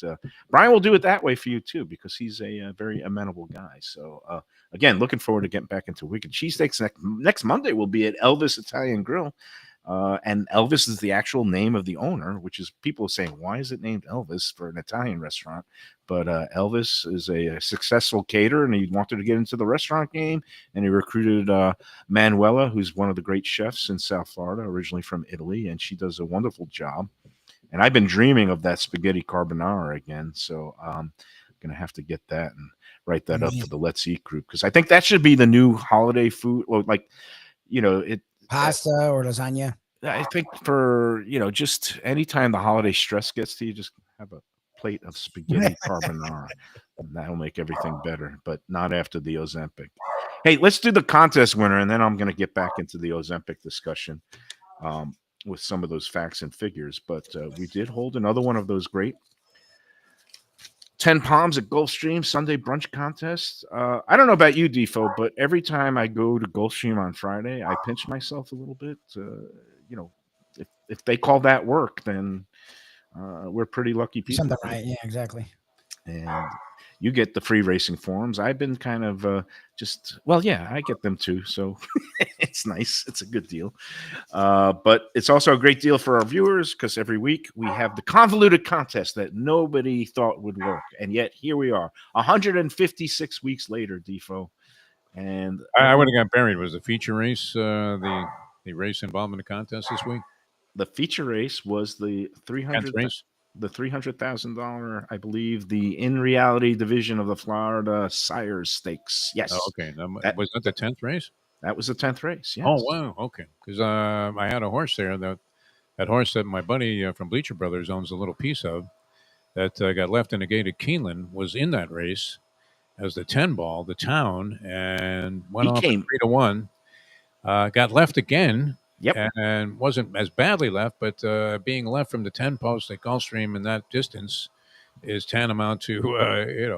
Brian will do it that way for you too, because he's a very amenable guy. So again, looking forward to getting back into Wicked Cheesesteaks. Next Monday we'll be at Elvis Italian Grill. And Elvis is the actual name of the owner, which is people are saying, why is it named Elvis for an Italian restaurant? But Elvis is a successful caterer, and he wanted to get into the restaurant game, and he recruited Manuela, who's one of the great chefs in South Florida, originally from Italy, and she does a wonderful job. And I've been dreaming of that spaghetti carbonara again, so I'm going to have to get that and write that up for the Let's Eat group, because I think that should be the new holiday food, or like, you know, Pasta or lasagna. I think for, you know, just anytime the holiday stress gets to you, just have a plate of spaghetti carbonara. And that'll make everything better, but not after the Ozempic. Hey, let's do the contest winner, and then I'm going to get back into the Ozempic discussion with some of those facts and figures. But we did hold another one of those great 10 Palms at Gulfstream Sunday brunch contest. I don't know about you, Defo, but every time I go to Gulfstream on Friday, I pinch myself a little bit. You know, if they call that work, then we're pretty lucky people. Something right. Yeah, exactly. And you get the free racing forums. I've been kind of I get them too. So it's nice. It's a good deal. But it's also a great deal for our viewers, because every week we have the convoluted contest that nobody thought would work. And yet here we are, 156 weeks later, Defo. And I would have got buried. Was the feature race the race involved in the contest this week? the feature race was the Tenth race? $300,000, I believe, the in reality division of the Florida Sires Stakes. Yes. Oh, okay. That- Was that the 10th race? That was the 10th race. Yes. Oh, wow. Okay. Because I had a horse there. That horse that my buddy from Bleacher Brothers owns a little piece of, that got left in the gate at Keeneland, was in that race as the 10 ball, the town, and went He off came- 3-1. Got left again. Yep. And wasn't as badly left, but being left from the 10 post at Gulfstream in that distance is tantamount to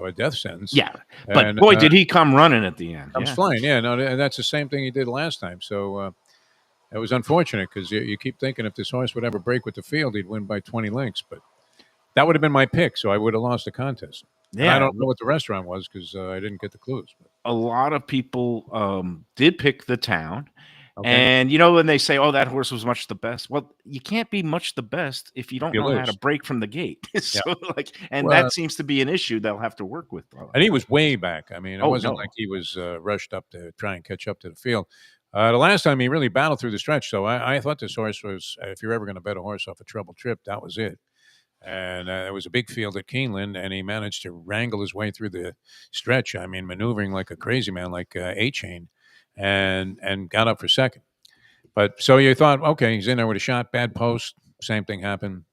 a death sentence. Yeah. But And, boy, did he come running at the end. Comes Yeah. flying. Yeah, no, that's the same thing he did last time. So it was unfortunate, because you keep thinking if this horse would ever break with the field, he'd win by 20 lengths. But that would have been my pick, so I would have lost the contest. And Yeah. I don't know what the restaurant was, because I didn't get the clues. But, A lot of people did pick the town. okay. And, you know, when they say, oh, that horse was much the best. Well, you can't be much the best if you don't You know how lose. to break from the gate. So, and Well- that seems to be an issue they'll have to work with. And he was way back. I mean, it Oh, wasn't no. like he was rushed up to try and catch up to the field. The last time he really battled through the stretch. So I thought this horse was, if you're ever going to bet a horse off a treble trip, that was it. And it was a big field at Keeneland, and he managed to wrangle his way through the stretch. I mean, maneuvering like a crazy man, like A-Chain, and got up for second. But so you thought, okay, he's in there with a shot, bad post, same thing happened.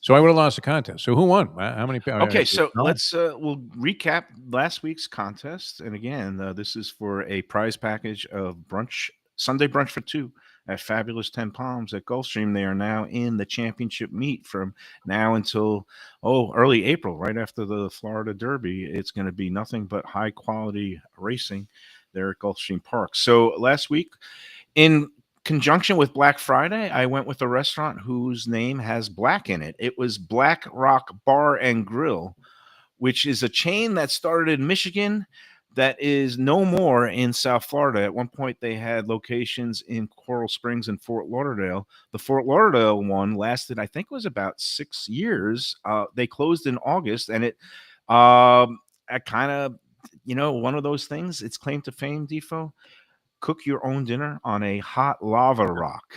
So I would have lost the contest. So who won? How many? Okay, so No. we'll recap last week's contest, and again, this is for a prize package of brunch, Sunday brunch for two at Fabulous 10 Palms at Gulfstream. They are now in the championship meet from now until early April, right after the Florida Derby. It's going to be nothing but high quality racing there at Gulfstream Park. So last week, in conjunction with Black Friday, I went with a restaurant whose name has black in it. It was Black Rock Bar and Grill, which is a chain that started in Michigan that is no more in South Florida. At one point, they had locations in Coral Springs and Fort Lauderdale. The Fort Lauderdale one lasted, I think it was about 6 years. They closed in August, and it kind of, one of those things, it's claim to fame, Defo. Cook your own dinner on a hot lava rock.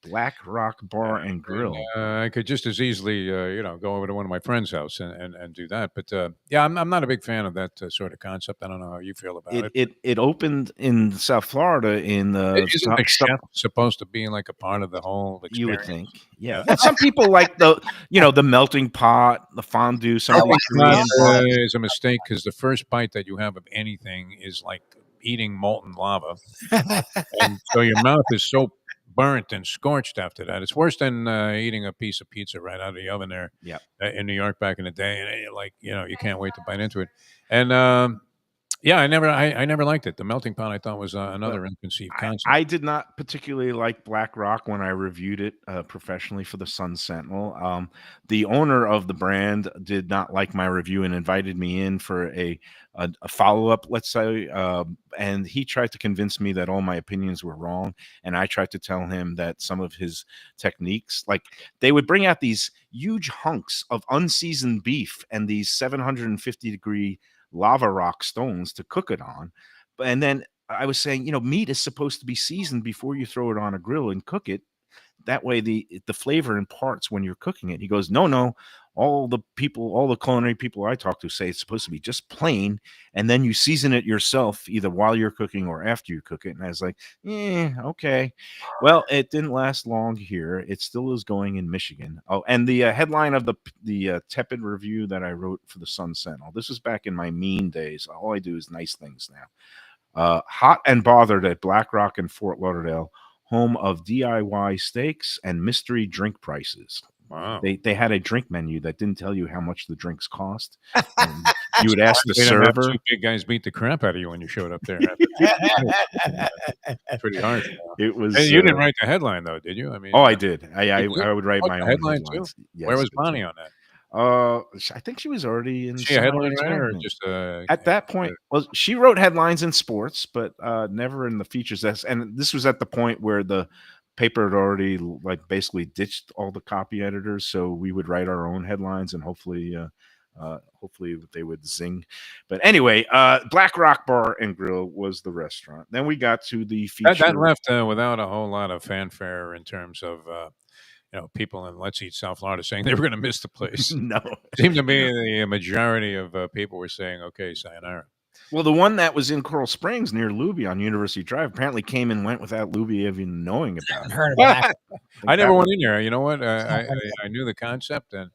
Black Rock Bar and Grill. I could just as easily, go over to one of my friends' house and do that. But yeah, I'm not a big fan of that sort of concept. I don't know how you feel about it. It opened in South Florida in the. Isn't the chef supposed to be like a part of the whole experience? You would think, yeah. And some people like the melting pot, the fondue. Some of these is a mistake because the first bite that you have of anything is like eating molten lava, and so your mouth is so burnt and scorched after that. It's worse than eating a piece of pizza right out of the oven there in New York back in the day. And you can't wait to bite into it. And yeah, I never liked it. The melting pot I thought was another inconceived concept. I did not particularly like Black Rock when I reviewed it professionally for the Sun Sentinel. The owner of the brand did not like my review and invited me in for a follow-up, let's say, and he tried to convince me that all my opinions were wrong, and I tried to tell him that some of his techniques, like they would bring out these huge hunks of unseasoned beef and these 750-degree lava rock stones to cook it on, and then I was saying, meat is supposed to be seasoned before you throw it on a grill and cook it. That way the flavor imparts when you're cooking it. He goes, no, all the culinary people I talk to say it's supposed to be just plain, and then you season it yourself either while you're cooking or after you cook it. And I was like, okay. Well, it didn't last long here. It still is going in Michigan. Oh, and the headline of the tepid review that I wrote for the Sun Sentinel, this was back in my mean days. All I do is nice things now. Hot and bothered at Black Rock and Fort Lauderdale, home of DIY steaks and mystery drink prices. Wow. They had a drink menu that didn't tell you how much the drinks cost. And you would ask the server. Two big guys beat the crap out of you when you showed up there. Pretty hard. It was. Hey, you didn't write the headline though, did you? I mean, I did. I would write my own headline too. Yes, where was Bonnie on that? I think she was already in. She a headline writer, or just at that point? Well, she wrote headlines in sports, but never in the features. And this was at the point where the paper had already basically ditched all the copy editors, so we would write our own headlines, and hopefully they would zing. But anyway, Black Rock Bar and Grill was the restaurant. Then we got to the feature that left without a whole lot of fanfare in terms of people in Let's Eat South Florida saying they were going to miss the place. No, it seemed to me the majority of people were saying, "Okay, sayonara." Well, the one that was in Coral Springs near Lubie on University Drive apparently came and went without Lubie even knowing about it. Heard about it. I never went in there. You know what? I knew the concept, and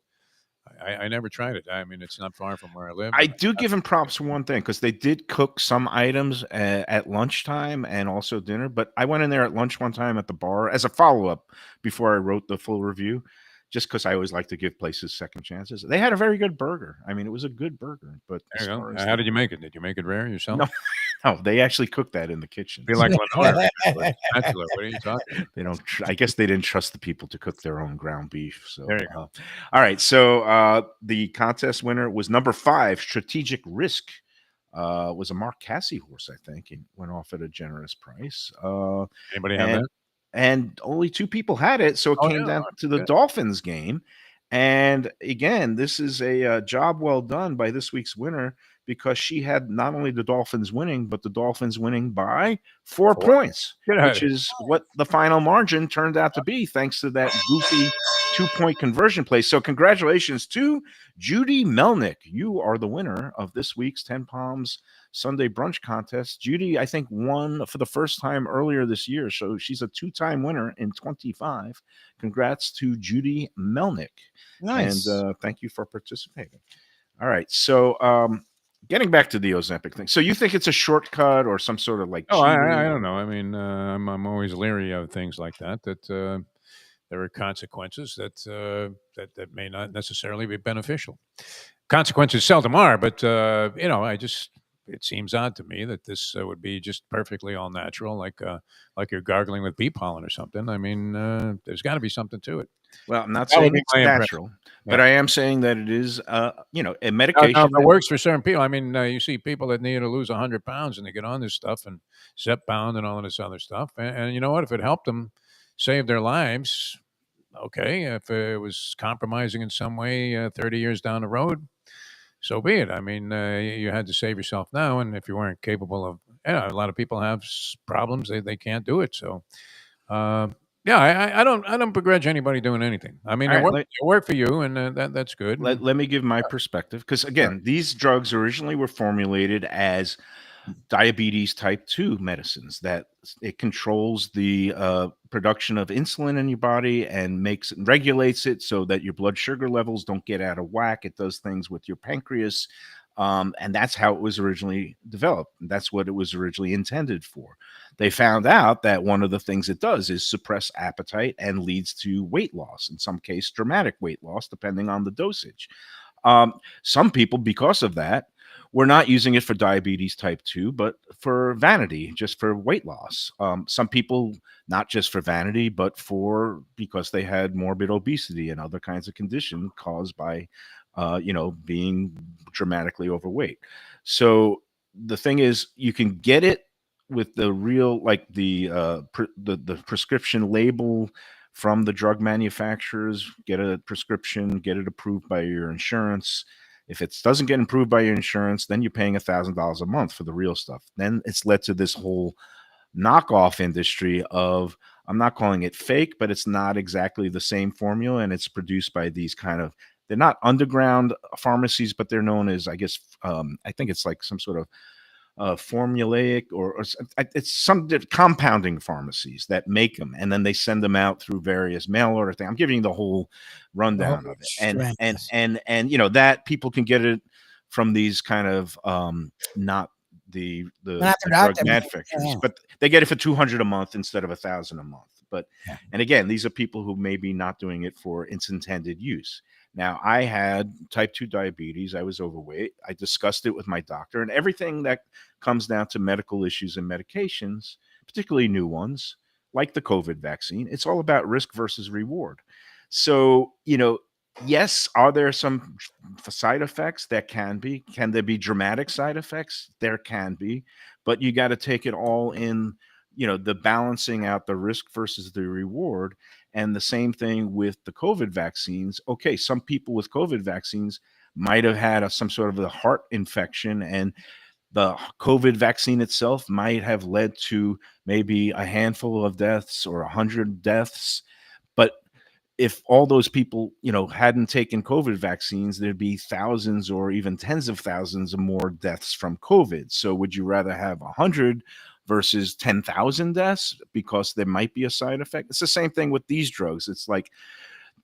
I never tried it. I mean, it's not far from where I live. I do give them props for one thing, because they did cook some items at lunchtime and also dinner. But I went in there at lunch one time at the bar as a follow-up before I wrote the full review, just because I always like to give places second chances. They had a very good burger. I mean, it was a good burger. But there you go. How did you make it? Did you make it rare yourself? No, they actually cooked that in the kitchen. Be like Lenore. What are you talking? They don't. I guess they didn't trust the people to cook their own ground beef. So there you go. All right. So the contest winner was number 5, Strategic Risk. Was a Mark Cassie horse, I think. It went off at a generous price. Anybody have that? And only 2 people had it, so it came down to the Dolphins game. And again, this is a job well done by this week's winner, because she had not only the Dolphins winning, but the Dolphins winning by 4 4. points, Get out of which here. is what the final margin turned out to be, thanks to that goofy 2-point conversion play. So congratulations to Judy Melnick. You are the winner of this week's 10 Palms Sunday brunch contest. Judy, I think, won for the first time earlier this year. So she's a 2-time winner in 25. Congrats to Judy Melnick. Nice. And thank you for participating. All right. So getting back to the Ozempic thing. So you think it's a shortcut or some sort of like Oh, cheating? I don't know. I mean, I'm always leery of things like that. There are consequences that may not necessarily be beneficial. Consequences seldom are, but it seems odd to me that this would be just perfectly all natural, like you're gargling with bee pollen or something. I mean, there's got to be something to it. Well, I'm not That would saying be it's my impression. natural, but I am saying that it is, a Now, medication. if it works for certain people, I mean, you see people that need to lose 100 pounds and they get on this stuff and Zepbound and all of this other stuff. And you know what? If it helped them save their lives, okay. If it was compromising in some way 30 years down the road, so be it. I mean, you had to save yourself now. And if you weren't capable of, a lot of people have problems. They can't do it. So, yeah, I don't begrudge anybody doing anything. I mean, All right, it worked for you, and that's good. let me give my perspective, because again, these drugs originally were formulated as diabetes type 2 medicines, that it controls the production of insulin in your body and regulates it so that your blood sugar levels don't get out of whack. It does things with your pancreas. And that's how it was originally developed. That's what it was originally intended for. They found out that one of the things it does is suppress appetite and leads to weight loss, in some case dramatic weight loss, depending on the dosage. Some people, because of that, we're not using it for diabetes type 2, but for vanity, just for weight loss. Some people, not just for vanity, but because they had morbid obesity and other kinds of condition caused by, being dramatically overweight. So the thing is, you can get it with the real, like the prescription label from the drug manufacturers. Get a prescription, get it approved by your insurance. If it doesn't get approved by your insurance, then you're paying $1,000 a month for the real stuff. Then it's led to this whole knockoff industry of, I'm not calling it fake, but it's not exactly the same formula, and it's produced by these kind of, they're not underground pharmacies, but they're known as, I guess, I think it's like some sort of formulaic or it's some compounding pharmacies that make them, and then they send them out through various mail order things. I'm giving you the whole rundown of it, and that people can get it from these kind of not the drug manufacturers, but they get it for $200 a month instead of $1,000 a month. But and again, these are people who may be not doing it for its intended use. Now, I had type 2 diabetes. I was overweight. I discussed it with my doctor, and everything that comes down to medical issues and medications, particularly new ones like the COVID vaccine, it's all about risk versus reward. So, yes, are there some side effects? That can be. Can there be dramatic side effects? There can be, but you got to take it all in, the balancing out the risk versus the reward. And the same thing with the COVID vaccines. Okay, some people with COVID vaccines might have had some sort of a heart infection, and the COVID vaccine itself might have led to maybe a handful of deaths or 100 deaths. But if all those people, hadn't taken COVID vaccines, there'd be thousands or even tens of thousands of more deaths from COVID. So would you rather have 100 versus 10,000 deaths because there might be a side effect? It's the same thing with these drugs. It's like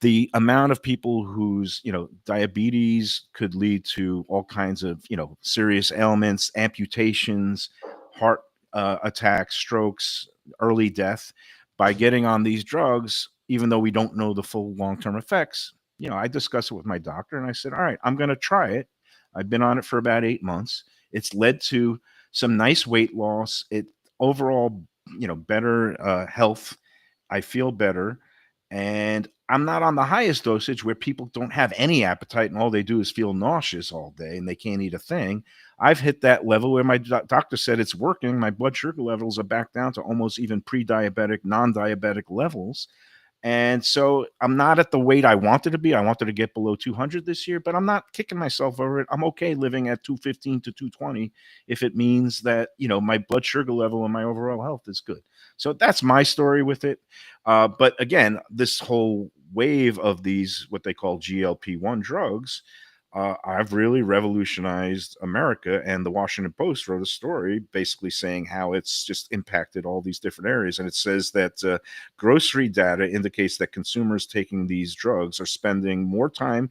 the amount of people whose, diabetes could lead to all kinds of, serious ailments, amputations, heart attacks, strokes, early death by getting on these drugs, even though we don't know the full long-term effects. I discussed it with my doctor and I said, all right, I'm going to try it. I've been on it for about 8 months. It's led to some nice weight loss. It overall, better health. I feel better. And I'm not on the highest dosage where people don't have any appetite and all they do is feel nauseous all day and they can't eat a thing. I've hit that level where my doctor said it's working. My blood sugar levels are back down to almost even pre-diabetic, non-diabetic levels. And so I'm not at the weight I wanted to be. I wanted to get below 200 this year, but I'm not kicking myself over it. I'm okay living at 215 to 220 if it means that, my blood sugar level and my overall health is good. So that's my story with it. But again, this whole wave of these, what they call GLP-1 drugs, I've really revolutionized America. And the Washington Post wrote a story basically saying how it's just impacted all these different areas. And it says that grocery data indicates that consumers taking these drugs are spending more time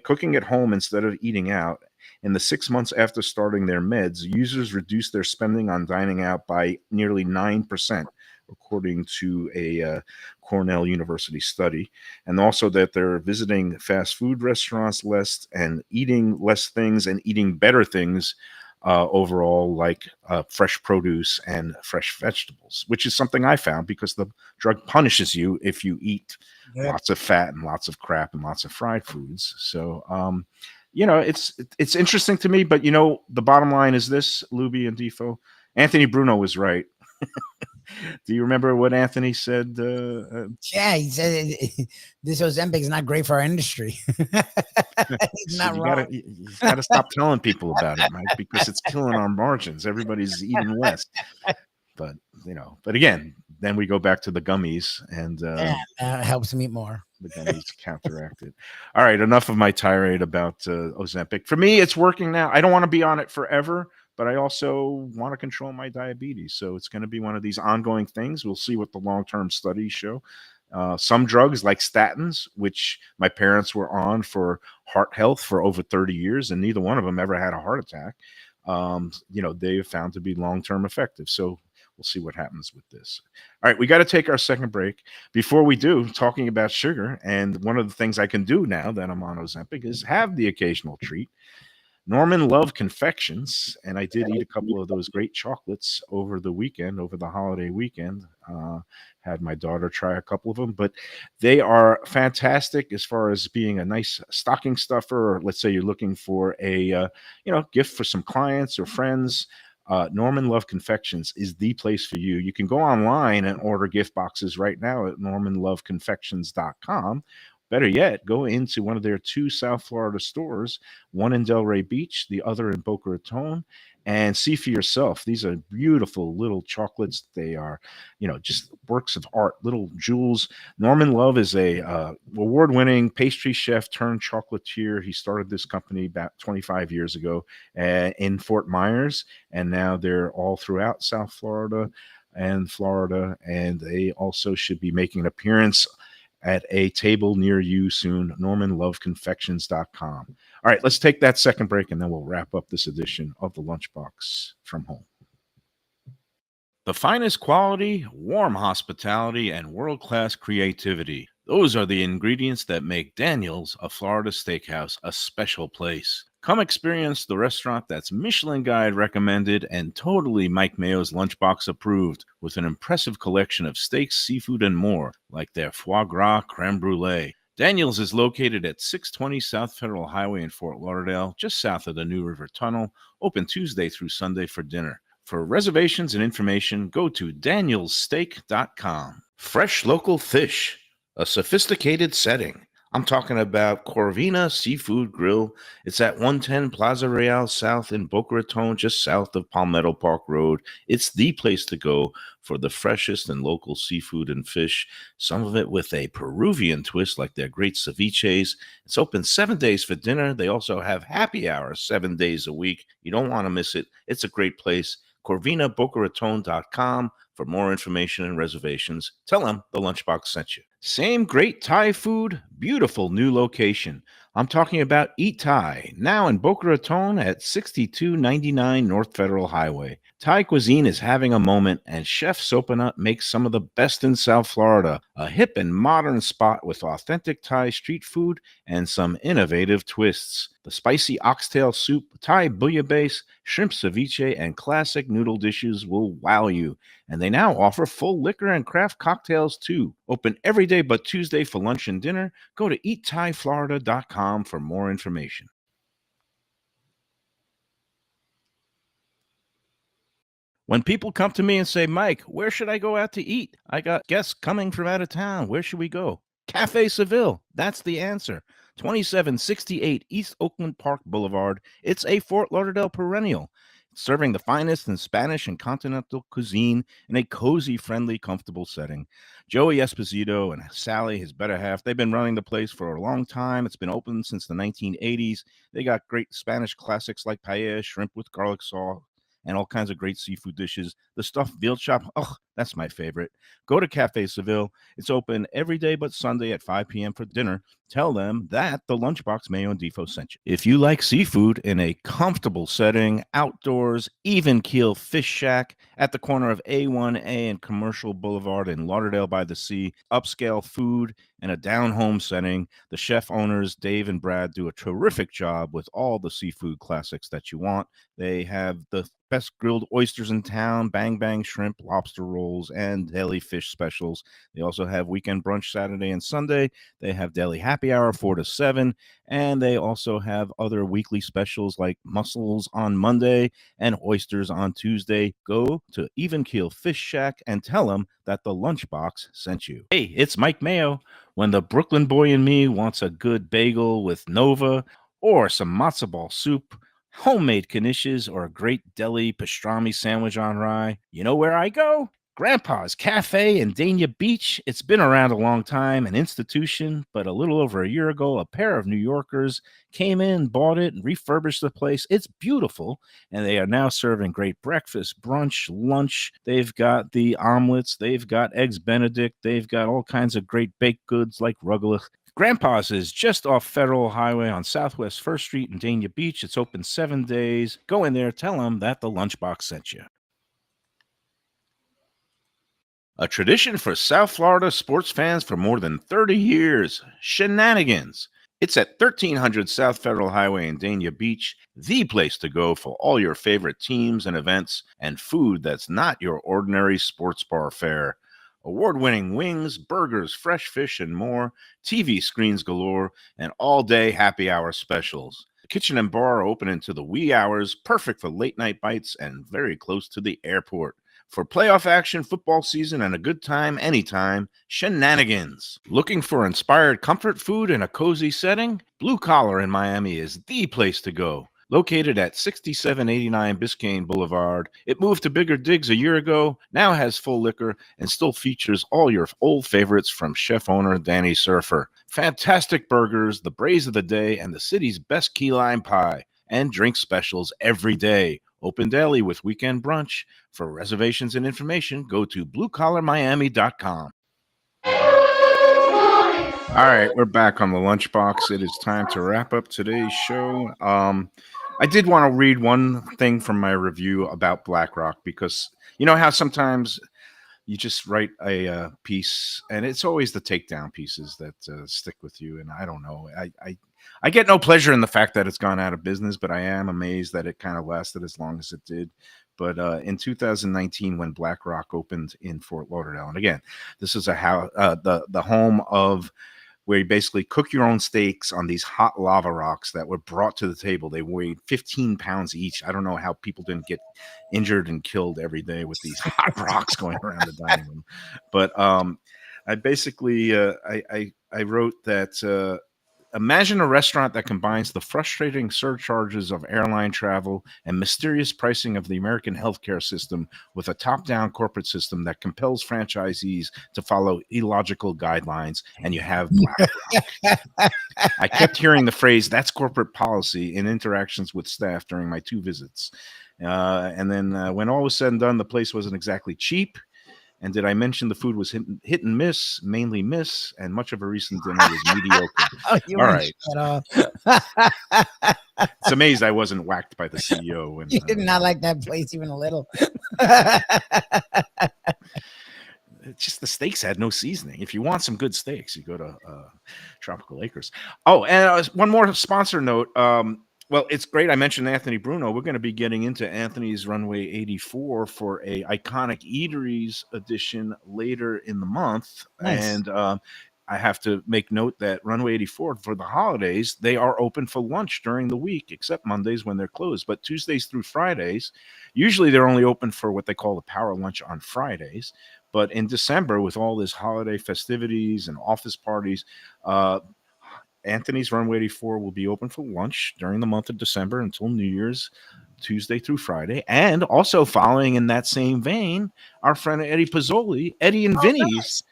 cooking at home instead of eating out. In the 6 months after starting their meds, users reduced their spending on dining out by nearly 9%, according to a Cornell University study. And also that they're visiting fast food restaurants less and eating less things and eating better things overall, like fresh produce and fresh vegetables, which is something I found because the drug punishes you if you eat lots of fat and lots of crap and lots of fried foods. So, it's interesting to me, but the bottom line is this, Lubie and Defo. Anthony Bruno was right. Do you remember what Anthony said? Yeah, he said this Ozempic is not great for our industry. He's not wrong. You gotta stop telling people about it, Mike, because it's killing our margins. Everybody's eating less. But again, then we go back to the gummies, and helps me eat more. The gummies counteract it. All right, enough of my tirade about Ozempic. For me, it's working now. I don't want to be on it forever, but I also want to control my diabetes. So it's going to be one of these ongoing things. We'll see what the long-term studies show. Some drugs like statins, which my parents were on for heart health for over 30 years, and neither one of them ever had a heart attack. They have found to be long-term effective. So we'll see what happens with this. All right, we got to take our second break. Before we do, talking about sugar, and one of the things I can do now that I'm on Ozempic is have the occasional treat. Norman Love Confections, and I did eat a couple of those great chocolates over the holiday weekend. Had my daughter try a couple of them, but they are fantastic as far as being a nice stocking stuffer, or let's say you're looking for a gift for some clients or friends. Norman Love Confections is the place for you. You can go online and order gift boxes right now at normanloveconfections.com. Better yet, go into one of their 2 South Florida stores, one in Delray Beach, the other in Boca Raton, and see for yourself. These are beautiful little chocolates. They are, just works of art, little jewels. Norman Love is a award-winning pastry chef turned chocolatier. He started this company about 25 years ago in Fort Myers, and now they're all throughout South Florida and Florida, and they also should be making an appearance at a table near you soon. normanloveconfections.com. All right, let's take that second break, and then we'll wrap up this edition of the Lunchbox from home. The finest quality, warm hospitality, and world-class creativity. Those are the ingredients that make Daniel's, a Florida steakhouse, a special place. Come experience the restaurant that's Michelin Guide recommended and totally Mike Mayo's Lunchbox approved, with an impressive collection of steaks, seafood, and more, like their foie gras creme brulee. Daniel's is located at 620 South Federal Highway in Fort Lauderdale, just south of the New River Tunnel, open Tuesday through Sunday for dinner. For reservations and information, go to danielssteak.com. Fresh local fish, a sophisticated setting. I'm talking about Corvina Seafood Grill. It's at 110 Plaza Real South in Boca Raton, just south of Palmetto Park Road. It's the place to go for the freshest and local seafood and fish, some of it with a Peruvian twist like their great ceviches. It's open 7 days for dinner. They also have happy hours 7 days a week. You don't want to miss it. It's a great place. CorvinaBocaRaton.com for more information and reservations. Tell them the Lunchbox sent you. Same great Thai food, beautiful new location. I'm talking about Eat Thai, now in Boca Raton at 6299 North Federal Highway. Thai cuisine is having a moment, and Chef Sopanut makes some of the best in South Florida. A hip and modern spot with authentic Thai street food and some innovative twists. The spicy oxtail soup, Thai bouillabaisse, shrimp ceviche, and classic noodle dishes will wow you. And they now offer full liquor and craft cocktails too. Open every day but Tuesday for lunch and dinner. Go to eatthaiflorida.com for more information. When people come to me and say, Mike, where should I go out to eat? I got guests coming from out of town. Where should we go? Cafe Seville. That's the answer. 2768 East Oakland Park Boulevard. It's a Fort Lauderdale perennial, serving the finest in Spanish and continental cuisine in a cozy, friendly, comfortable setting. Joey Esposito and Sally, his better half, they've been running the place for a long time. It's been open since the 1980s. They got great Spanish classics like paella, shrimp with garlic sauce, and all kinds of great seafood dishes. The stuffed veal chop, oh, that's my favorite. Go to Cafe Seville. It's open every day but Sunday at 5 p.m. for dinner. Tell them that the Lunchbox Mayo and Defo sent you. If you like seafood in a comfortable setting, outdoors, even keel fish shack at the corner of A1A and Commercial Boulevard in Lauderdale by the Sea, upscale food in a down-home setting, the chef owners, Dave and Brad, do a terrific job with all the seafood classics that you want. They have the best grilled oysters in town, bang bang shrimp, lobster rolls, and deli fish specials. They also have weekend brunch Saturday and Sunday. They have deli happy hour 4 to 7, and they also have other weekly specials like mussels on Monday and oysters on Tuesday. Go to Even Keel Fish Shack and tell them that the Lunchbox sent you. Hey, it's Mike Mayo. When the Brooklyn boy in me wants a good bagel with Nova or some matzo ball soup, homemade knishes, or a great deli pastrami sandwich on rye, you know where I go? Grandpa's Cafe in Dania Beach. It's been around a long time, an institution, but a little over a year ago, a pair of New Yorkers came in, bought it, and refurbished the place. It's beautiful, and they are now serving great breakfast, brunch, lunch. They've got the omelets, they've got eggs Benedict, they've got all kinds of great baked goods like rugelach. Grandpa's is just off Federal Highway on Southwest 1st Street in Dania Beach. It's open 7 days. Go in there, tell them that the Lunchbox sent you. A tradition for South Florida sports fans for more than 30 years, Shenanigans. It's at 1300 South Federal Highway in Dania Beach, the place to go for all your favorite teams and events and food that's not your ordinary sports bar fare. Award-winning wings, burgers, fresh fish, and more, TV screens galore, and all-day happy hour specials. The kitchen and bar are open into the wee hours, perfect for late-night bites, and very close to the airport. For playoff action, football season, and a good time anytime, Shenanigans. Looking for inspired comfort food in a cozy setting? Blue Collar in Miami is the place to go. Located at 6789 Biscayne Boulevard, it moved to bigger digs a year ago, now has full liquor, and still features all your old favorites from chef owner Danny Surfer. Fantastic burgers, the braise of the day, and the city's best key lime pie. And drink specials every day. Open daily with weekend brunch. For reservations and information, go to bluecollarmiami.com. All right, we're back on the Lunchbox. It is time to wrap up today's show. I did want to read one thing from my review about BlackRock, because you know how sometimes you just write a piece and it's always the takedown pieces that stick with you. And I don't know. I get no pleasure in the fact that it's gone out of business, but I am amazed that it kind of lasted as long as it did. But in 2019, when BlackRock opened in Fort Lauderdale, and again, this is the home of where you basically cook your own steaks on these hot lava rocks that were brought to the table. They weighed 15 pounds each. I don't know how people didn't get injured and killed every day with these hot rocks going around the dining room. But I basically I wrote that imagine a restaurant that combines the frustrating surcharges of airline travel and mysterious pricing of the American healthcare system with a top-down corporate system that compels franchisees to follow illogical guidelines, and you have BlackRock. I kept hearing the phrase, that's corporate policy, in interactions with staff during my 2 visits. And then when all was said and done, the place wasn't exactly cheap. And did I mention the food was hit and miss, mainly miss, and much of a recent dinner was mediocre. All right. It's amazing I wasn't whacked by the CEO. When, you did not like that place even a little. It's just the steaks had no seasoning. If you want some good steaks, you go to Tropical Acres. Oh, and one more sponsor note. Well, it's great. I mentioned Anthony Bruno. We're going to be getting into Anthony's Runway 84 for a Iconic Eateries edition later in the month. Nice. And I have to make note that Runway 84 for the holidays, they are open for lunch during the week, except Mondays when they're closed. But Tuesdays through Fridays, usually they're only open for what they call the power lunch on Fridays. But in December, with all this holiday festivities and office parties, Anthony's Runway 84 will be open for lunch during the month of December until New Year's, Tuesday through Friday. And also following in that same vein, our friend Eddie Pizzoli, Eddie and Vinny's.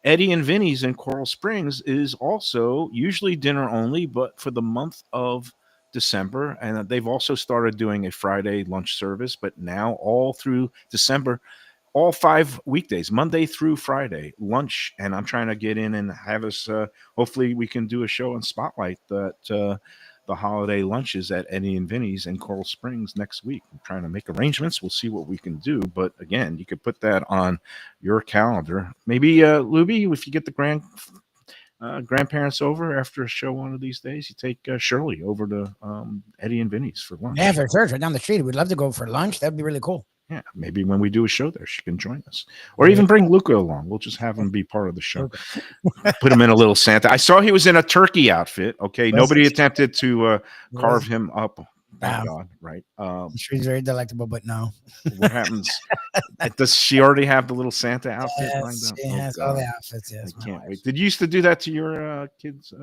Eddie and Vinny's in Coral Springs is also usually dinner only, but for the month of December. And they've also started doing a Friday lunch service, but now all through December, all 5 weekdays, Monday through Friday, lunch. And I'm trying to get in and have us, hopefully we can do a show and spotlight that the holiday lunches at Eddie and Vinny's in Coral Springs next week. I'm trying to make arrangements. We'll see what we can do. But again, you could put that on your calendar. Maybe, Lubie, if you get the grandparents over after a show one of these days, you take Shirley over to Eddie and Vinny's for lunch. Yeah, for sure. It's right down the street. We'd love to go for lunch. That'd be really cool. Yeah, maybe when we do a show there, she can join us. Or even bring Luca along. We'll just have him be part of the show. Put him in a little Santa. I saw he was in a turkey outfit. Okay, nobody attempted to carve him up. Thank God, right? I'm sure he's very delectable, but no. What happens? Does she already have the little Santa outfit lined Yes, up? she has all the outfits. Yes, I can't wait. Did you used to do that to your kids?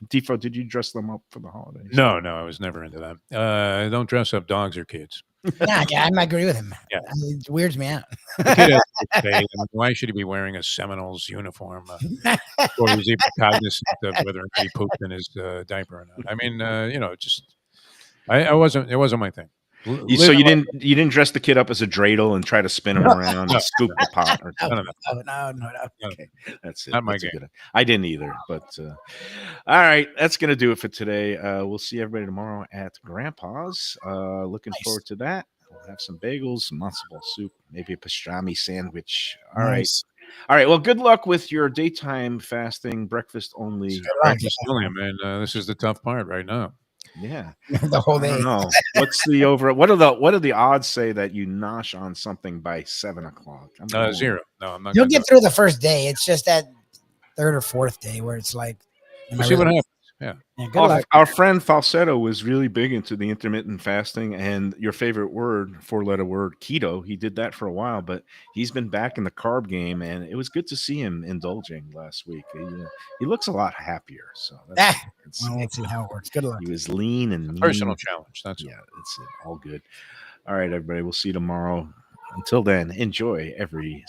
Defo, did you dress them up for the holidays? No, I was never into that. I don't dress up dogs or kids. Yeah, I might agree with him. Yeah. I mean, it weirds me out. The kid has to stay. I mean, why should he be wearing a Seminoles uniform? Or he's even cognizant of whether or not he pooped in his diaper or not. I mean, just it wasn't my thing. So you didn't dress the kid up as a dreidel and try to spin him around and scoop the pot? Or No. Okay, that's it. Not my That's game. I didn't either. But all right, that's gonna do it for today. We'll see everybody tomorrow at Grandpa's. Looking forward to that. We'll have some bagels, some matzo ball soup, maybe a pastrami sandwich. All right. Well, good luck with your daytime fasting, breakfast only. Breakfast only, man. This is the tough part right now. Yeah, the whole I day. don't know. What's the over? What are the odds say that you nosh on something by 7 o'clock? 0. No, I'm not. You'll gonna get do through the first day. It's just that third or fourth day where it's like, it. We'll see what happens. Yeah. good luck. Our friend Falsetto was really big into the intermittent fasting, and your favorite word, 4-letter word, keto. He did that for a while, but he's been back in the carb game, and it was good to see him indulging last week. He looks a lot happier. So Let's see how it works. Good luck. he was lean and mean. Personal challenge. That's Yeah, it's all good. All right, everybody. We'll see you tomorrow. Until then, enjoy every